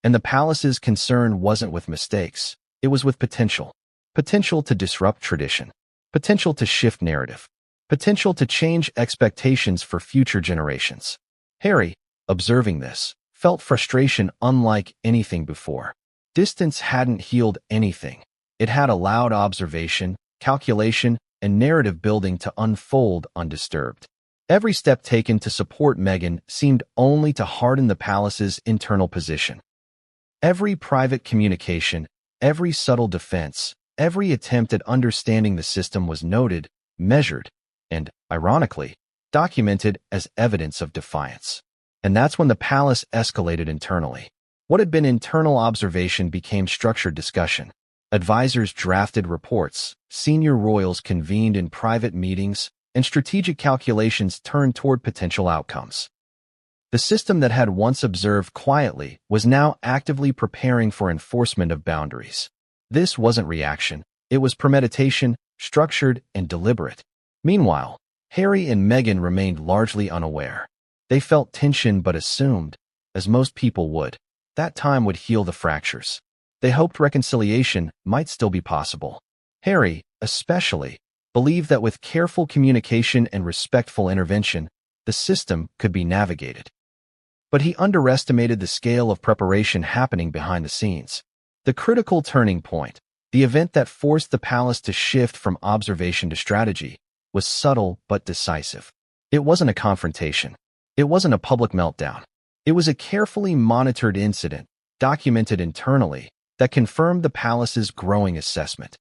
And the palace's concern wasn't with mistakes, it was with potential. potential to disrupt tradition, potential to shift narrative, potential to change expectations for future generations. Harry, observing this, felt frustration unlike anything before. Distance hadn't healed anything. It had allowed observation, calculation, and narrative building to unfold undisturbed. Every step taken to support Meghan seemed only to harden the palace's internal position. Every private communication, every subtle defense, every attempt at understanding the system was noted, measured, and, ironically, documented as evidence of defiance. And that's when the palace escalated internally. What had been internal observation became structured discussion. Advisors drafted reports, senior royals convened in private meetings, and strategic calculations turned toward potential outcomes. The system that had once observed quietly was now actively preparing for enforcement of boundaries. This wasn't reaction. It was premeditation, structured and deliberate. Meanwhile, Harry and Meghan remained largely unaware. They felt tension but assumed, as most people would, that time would heal the fractures. They hoped reconciliation might still be possible. Harry, especially, believed that with careful communication and respectful intervention, the system could be navigated. But he underestimated the scale of preparation happening behind the scenes. The critical turning point, the event that forced the palace to shift from observation to strategy, was subtle but decisive. It wasn't a confrontation. It wasn't a public meltdown. It was a carefully monitored incident, documented internally, that confirmed the palace's growing assessment.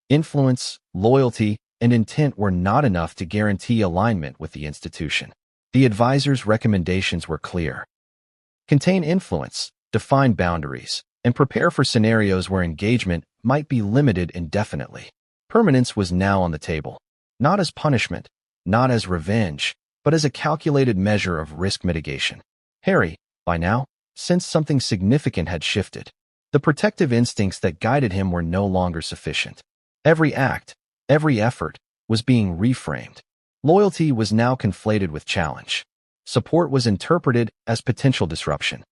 Influence, loyalty, and intent were not enough to guarantee alignment with the institution. The advisors' recommendations were clear. Contain influence, define boundaries, and prepare for scenarios where engagement might be limited indefinitely. Permanence was now on the table, not as punishment, not as revenge, but as a calculated measure of risk mitigation. Harry, by now, sensed something significant had shifted. The protective instincts that guided him were no longer sufficient. Every act, every effort, was being reframed. Loyalty was now conflated with challenge. Support was interpreted as potential disruption.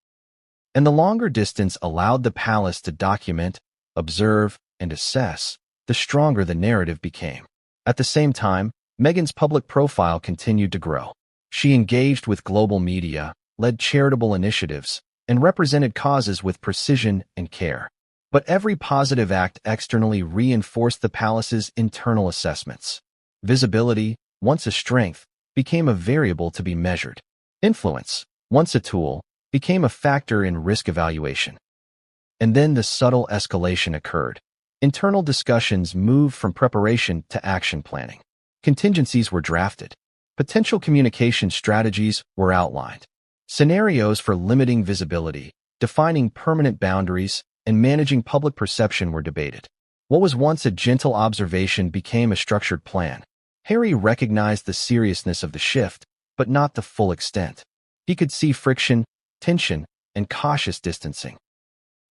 And the longer distance allowed the palace to document, observe, and assess, the stronger the narrative became. At the same time, Meghan's public profile continued to grow. She engaged with global media, led charitable initiatives, and represented causes with precision and care. But every positive act externally reinforced the palace's internal assessments. Visibility, once a strength, became a variable to be measured. Influence, once a tool, became a factor in risk evaluation. And then the subtle escalation occurred. Internal discussions moved from preparation to action planning. Contingencies were drafted. Potential communication strategies were outlined. Scenarios for limiting visibility, defining permanent boundaries, and managing public perception were debated. What was once a gentle observation became a structured plan. Harry recognized the seriousness of the shift, but not the full extent. He could see friction, tension, and cautious distancing.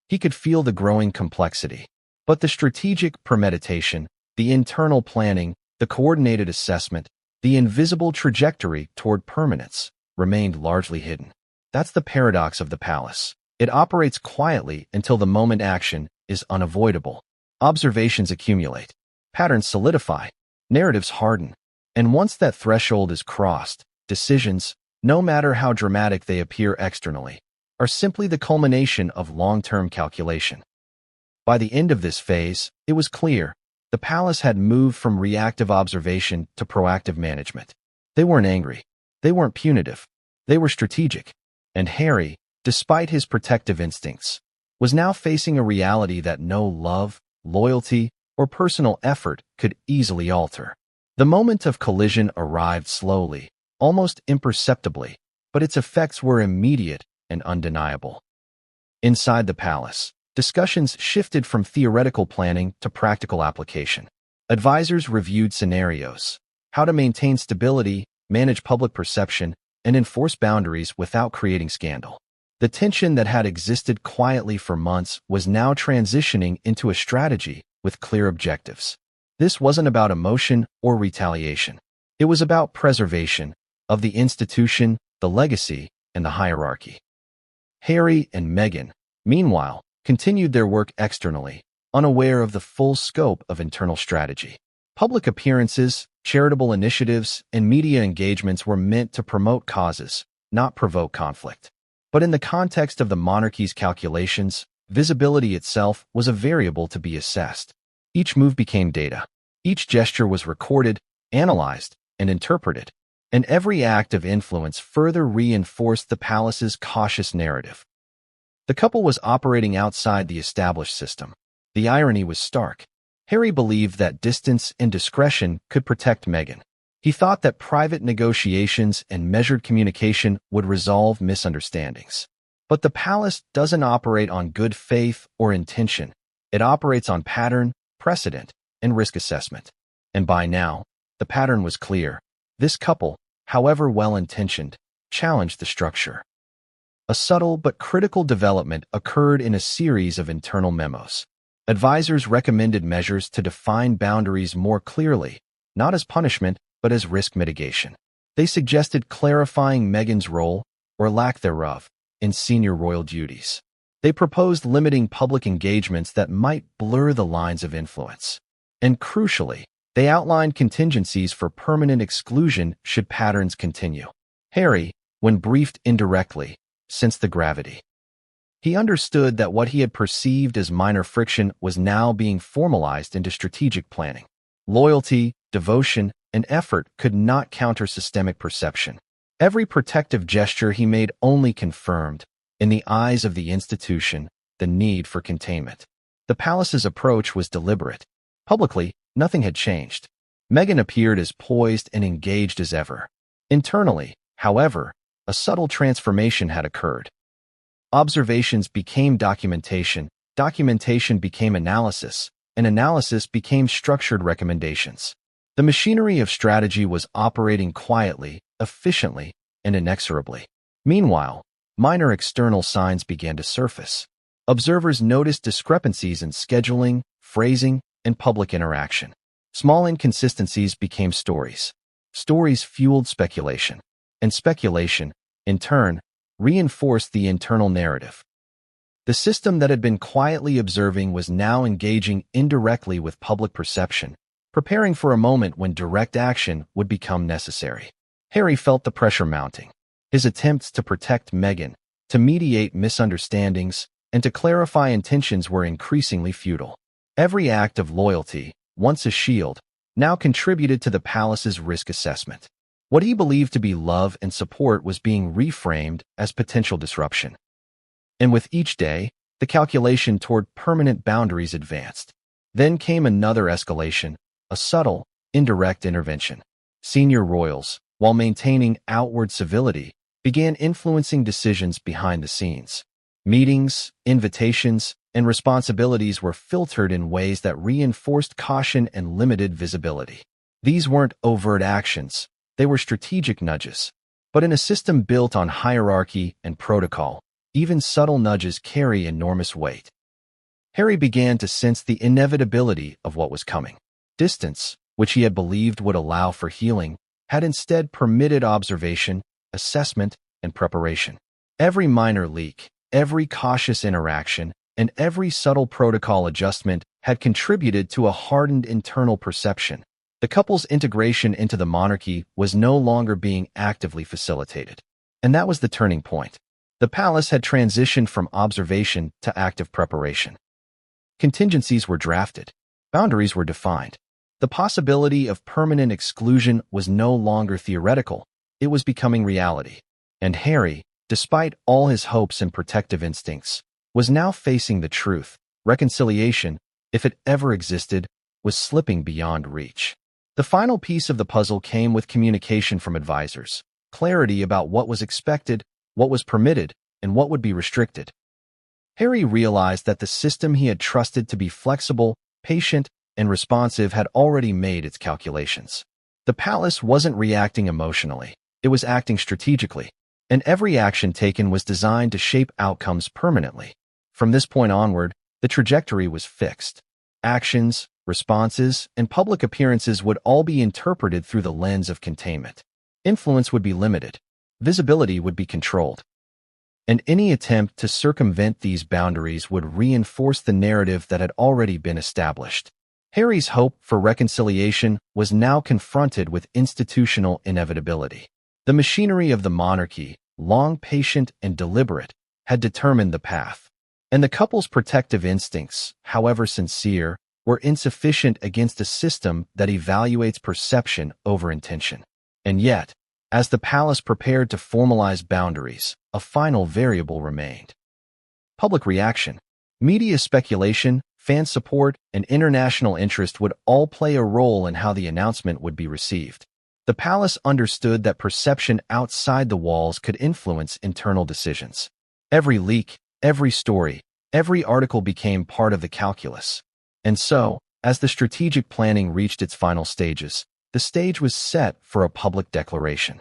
He could feel the growing complexity. But the strategic premeditation, the internal planning, the coordinated assessment, the invisible trajectory toward permanence, remained largely hidden. That's the paradox of the palace. It operates quietly until the moment action is unavoidable. Observations accumulate. Patterns solidify. Narratives harden. And once that threshold is crossed, decisions, no matter how dramatic they appear externally, are simply the culmination of long-term calculation. By the end of this phase, it was clear the palace had moved from reactive observation to proactive management. They weren't angry. They weren't punitive. They were strategic. And Harry, despite his protective instincts, was now facing a reality that no love, loyalty, or personal effort could easily alter. The moment of collision arrived slowly, almost imperceptibly, but its effects were immediate and undeniable. Inside the palace, discussions shifted from theoretical planning to practical application. Advisors reviewed scenarios, how to maintain stability, manage public perception, and enforce boundaries without creating scandal. The tension that had existed quietly for months was now transitioning into a strategy with clear objectives. This wasn't about emotion or retaliation. It was about preservation of the institution, the legacy, and the hierarchy. Harry and Meghan, meanwhile, continued their work externally, unaware of the full scope of internal strategy. Public appearances, charitable initiatives, and media engagements were meant to promote causes, not provoke conflict. But in the context of the monarchy's calculations, visibility itself was a variable to be assessed. Each move became data. Each gesture was recorded, analyzed, and interpreted. And every act of influence further reinforced the palace's cautious narrative. The couple was operating outside the established system. The irony was stark. Harry believed that distance and discretion could protect Meghan. He thought that private negotiations and measured communication would resolve misunderstandings. But the palace doesn't operate on good faith or intention. It operates on pattern, precedent, and risk assessment. And by now, the pattern was clear. This couple, however well-intentioned, challenged the structure. A subtle but critical development occurred in a series of internal memos. Advisors recommended measures to define boundaries more clearly, not as punishment, but as risk mitigation. They suggested clarifying Meghan's role, or lack thereof, in senior royal duties. They proposed limiting public engagements that might blur the lines of influence. And crucially, they outlined contingencies for permanent exclusion should patterns continue. Harry, when briefed indirectly, sensed the gravity. He understood that what he had perceived as minor friction was now being formalized into strategic planning. Loyalty, devotion, and effort could not counter systemic perception. Every protective gesture he made only confirmed, in the eyes of the institution, the need for containment. The palace's approach was deliberate. Publicly, nothing had changed. Meghan appeared as poised and engaged as ever. Internally, however, a subtle transformation had occurred. Observations became documentation, documentation became analysis, and analysis became structured recommendations. The machinery of strategy was operating quietly, efficiently, and inexorably. Meanwhile, minor external signs began to surface. Observers noticed discrepancies in scheduling, phrasing, and public interaction. Small inconsistencies became stories. Stories fueled speculation. And speculation, in turn, reinforced the internal narrative. The system that had been quietly observing was now engaging indirectly with public perception, preparing for a moment when direct action would become necessary. Harry felt the pressure mounting. His attempts to protect Meghan, to mediate misunderstandings, and to clarify intentions were increasingly futile. Every act of loyalty, once a shield, now contributed to the palace's risk assessment. What he believed to be love and support was being reframed as potential disruption. And with each day, the calculation toward permanent boundaries advanced. Then came another escalation, a subtle, indirect intervention. Senior royals, while maintaining outward civility, began influencing decisions behind the scenes. Meetings, invitations, and responsibilities were filtered in ways that reinforced caution and limited visibility. These weren't overt actions. They were strategic nudges. But in a system built on hierarchy and protocol, even subtle nudges carry enormous weight. Harry began to sense the inevitability of what was coming. Distance, which he had believed would allow for healing, had instead permitted observation, assessment, and preparation. Every minor leak, every cautious interaction, and every subtle protocol adjustment had contributed to a hardened internal perception. The couple's integration into the monarchy was no longer being actively facilitated. And that was the turning point. The palace had transitioned from observation to active preparation. Contingencies were drafted. Boundaries were defined. The possibility of permanent exclusion was no longer theoretical. It was becoming reality. And Harry, despite all his hopes and protective instincts, was now facing the truth. Reconciliation, if it ever existed, was slipping beyond reach. The final piece of the puzzle came with communication from advisors, clarity about what was expected, what was permitted, and what would be restricted. Harry realized that the system he had trusted to be flexible, patient, and responsive had already made its calculations. The palace wasn't reacting emotionally. It was acting strategically, and every action taken was designed to shape outcomes permanently. From this point onward, the trajectory was fixed. Actions, responses, and public appearances would all be interpreted through the lens of containment. Influence would be limited. Visibility would be controlled. and any attempt to circumvent these boundaries would reinforce the narrative that had already been established. Harry's hope for reconciliation was now confronted with institutional inevitability. The machinery of the monarchy, long patient and deliberate, had determined the path, and the couple's protective instincts, however sincere, were insufficient against a system that evaluates perception over intention. And yet, as the palace prepared to formalize boundaries, a final variable remained. Public reaction, media speculation, fan support, and international interest would all play a role in how the announcement would be received. The palace understood that perception outside the walls could influence internal decisions. Every leak, every story, every article became part of the calculus. And so, as the strategic planning reached its final stages, the stage was set for a public declaration.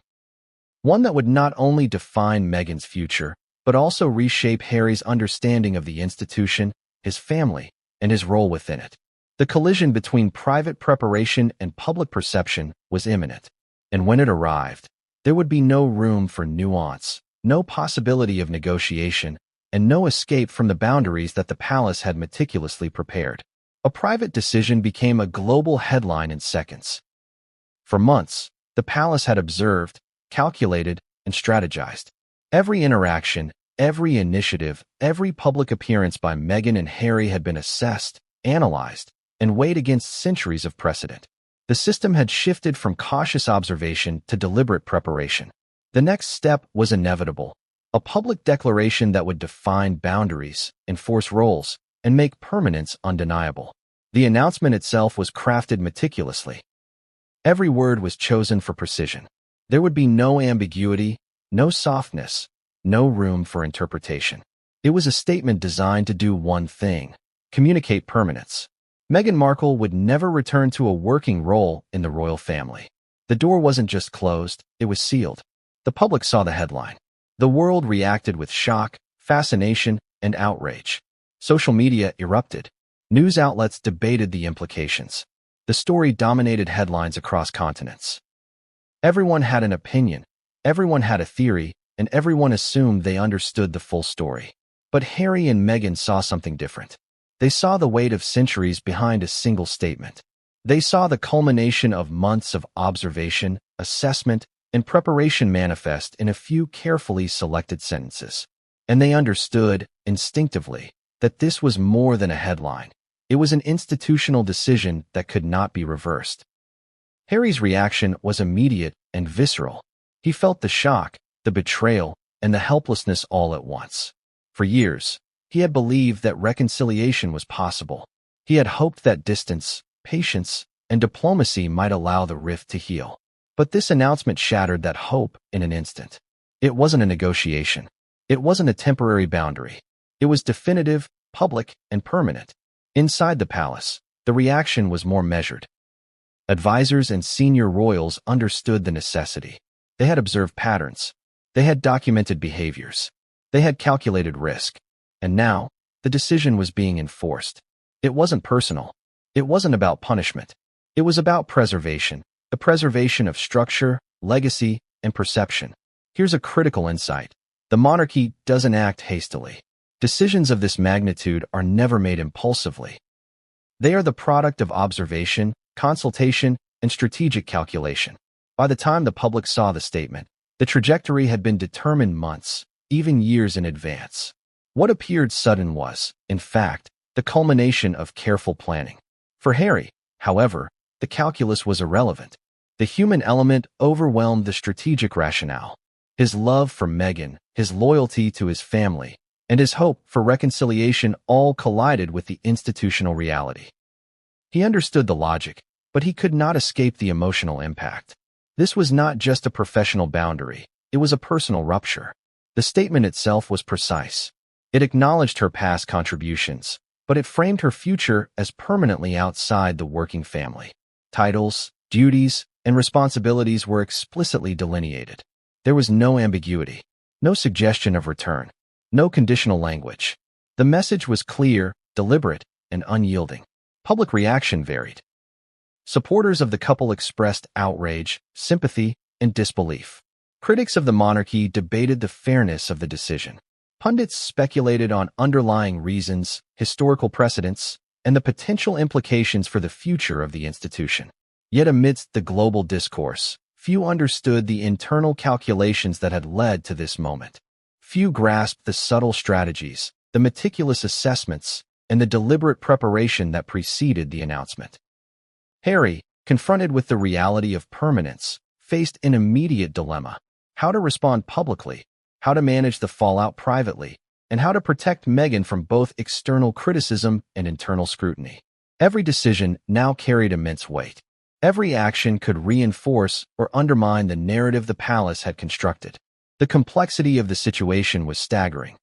One that would not only define Meghan's future, but also reshape Harry's understanding of the institution, his family, and his role within it. The collision between private preparation and public perception was imminent, and when it arrived, there would be no room for nuance, no possibility of negotiation, and no escape from the boundaries that the palace had meticulously prepared. A private decision became a global headline in seconds. For months, the palace had observed, calculated, and strategized. Every interaction, every initiative, every public appearance by Meghan and Harry had been assessed, analyzed, and weighed against centuries of precedent. The system had shifted from cautious observation to deliberate preparation. The next step was inevitable, a public declaration that would define boundaries, enforce roles, and make permanence undeniable. The announcement itself was crafted meticulously. Every word was chosen for precision. There would be no ambiguity, no softness, no room for interpretation. It was a statement designed to do one thing: communicate permanence. Meghan Markle would never return to a working role in the royal family. The door wasn't just closed, it was sealed. The public saw the headline. The world reacted with shock, fascination, and outrage. Social media erupted. News outlets debated the implications. The story dominated headlines across continents. Everyone had an opinion, everyone had a theory, and everyone assumed they understood the full story. But Harry and Meghan saw something different. They saw the weight of centuries behind a single statement. They saw the culmination of months of observation, assessment, and preparation manifest in a few carefully selected sentences. And they understood, instinctively, that this was more than a headline. It was an institutional decision that could not be reversed. Harry's reaction was immediate and visceral. He felt the shock, the betrayal, and the helplessness all at once. For years, he had believed that reconciliation was possible. He had hoped that distance, patience, and diplomacy might allow the rift to heal. But this announcement shattered that hope in an instant. It wasn't a negotiation. It wasn't a temporary boundary. It was definitive, public, and permanent. Inside the palace, the reaction was more measured. Advisors and senior royals understood the necessity. They had observed patterns. They had documented behaviors. They had calculated risk. And now, the decision was being enforced. It wasn't personal. It wasn't about punishment. It was about preservation, the preservation of structure, legacy, and perception. Here's a critical insight. The monarchy doesn't act hastily. Decisions of this magnitude are never made impulsively. They are the product of observation, consultation, and strategic calculation. By the time the public saw the statement, the trajectory had been determined months, even years in advance. What appeared sudden was, in fact, the culmination of careful planning. For Harry, however, the calculus was irrelevant. The human element overwhelmed the strategic rationale. His love for Meghan, his loyalty to his family, and his hope for reconciliation all collided with the institutional reality. He understood the logic, but he could not escape the emotional impact. This was not just a professional boundary, it was a personal rupture. The statement itself was precise. It acknowledged her past contributions, but it framed her future as permanently outside the working family. Titles, duties, and responsibilities were explicitly delineated. There was no ambiguity, no suggestion of return, no conditional language. The message was clear, deliberate, and unyielding. Public reaction varied. Supporters of the couple expressed outrage, sympathy, and disbelief. Critics of the monarchy debated the fairness of the decision. Pundits speculated on underlying reasons, historical precedents, and the potential implications for the future of the institution. Yet amidst the global discourse, few understood the internal calculations that had led to this moment. Few grasped the subtle strategies, the meticulous assessments, and the deliberate preparation that preceded the announcement. Harry, confronted with the reality of permanence, faced an immediate dilemma: how to respond publicly, how to manage the fallout privately, and how to protect Meghan from both external criticism and internal scrutiny. Every decision now carried immense weight. Every action could reinforce or undermine the narrative the palace had constructed. The complexity of the situation was staggering.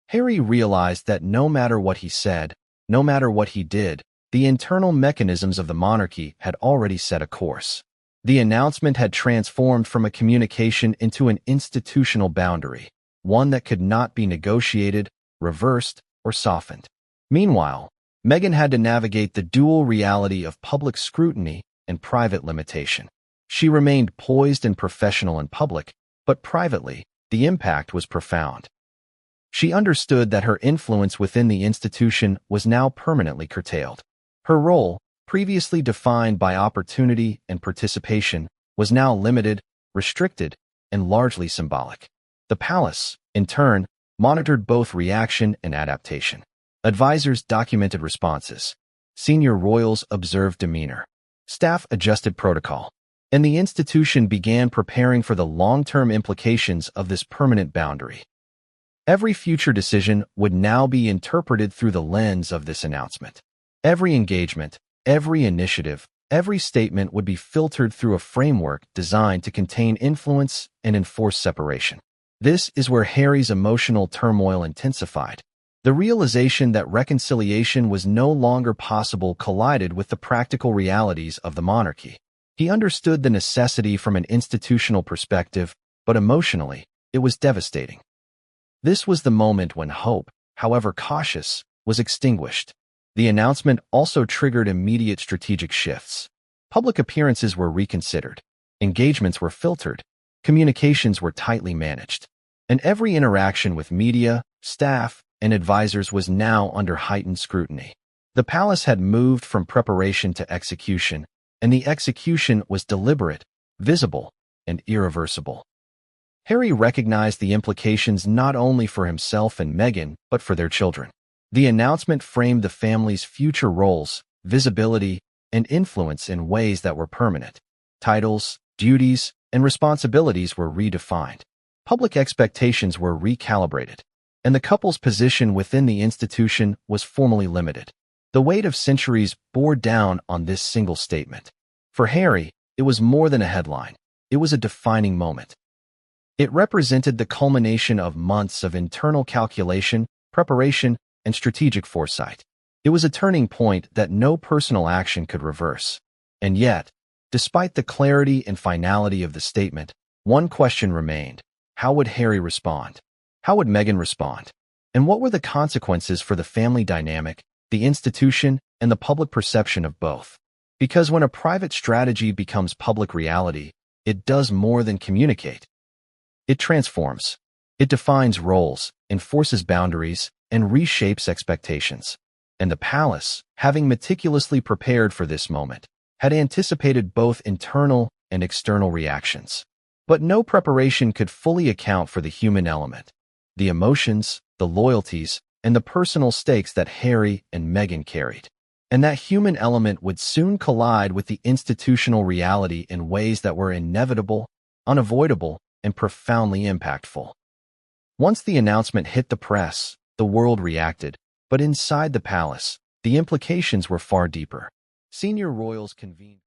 Harry realized that no matter what he said, no matter what he did, the internal mechanisms of the monarchy had already set a course. The announcement had transformed from a communication into an institutional boundary, one that could not be negotiated, reversed, or softened. Meanwhile, Meghan had to navigate the dual reality of public scrutiny and private limitation. She remained poised and professional in public, but privately, the impact was profound. She understood that her influence within the institution was now permanently curtailed. Her role, previously defined by opportunity and participation, was now limited, restricted, and largely symbolic. The palace, in turn, monitored both reaction and adaptation. Advisors documented responses. Senior royals observed demeanor. Staff adjusted protocol. And the institution began preparing for the long-term implications of this permanent boundary. Every future decision would now be interpreted through the lens of this announcement. Every engagement, every initiative, every statement would be filtered through a framework designed to contain influence and enforce separation. This is where Harry's emotional turmoil intensified. The realization that reconciliation was no longer possible collided with the practical realities of the monarchy. He understood the necessity from an institutional perspective, but emotionally, it was devastating. This was the moment when hope, however cautious, was extinguished. The announcement also triggered immediate strategic shifts. Public appearances were reconsidered. Engagements were filtered. Communications were tightly managed. And every interaction with media, staff, and advisors was now under heightened scrutiny. The palace had moved from preparation to execution, and the execution was deliberate, visible, and irreversible. Harry recognized the implications not only for himself and Meghan, but for their children. The announcement framed the family's future roles, visibility, and influence in ways that were permanent. Titles, duties, and responsibilities were redefined. Public expectations were recalibrated, and the couple's position within the institution was formally limited. The weight of centuries bore down on this single statement. For Harry, it was more than a headline. It was a defining moment. It represented the culmination of months of internal calculation, preparation, and strategic foresight. It was a turning point that no personal action could reverse. And yet, despite the clarity and finality of the statement, one question remained. How would Harry respond? How would Meghan respond? And what were the consequences for the family dynamic, the institution, and the public perception of both? Because when a private strategy becomes public reality, it does more than communicate. It transforms. It defines roles, enforces boundaries, and reshapes expectations. And the palace, having meticulously prepared for this moment, had anticipated both internal and external reactions. But no preparation could fully account for the human element, the emotions, the loyalties, and the personal stakes that Harry and Meghan carried. And that human element would soon collide with the institutional reality in ways that were inevitable, unavoidable, and profoundly impactful. Once the announcement hit the press, the world reacted, but inside the palace, the implications were far deeper. Senior royals convened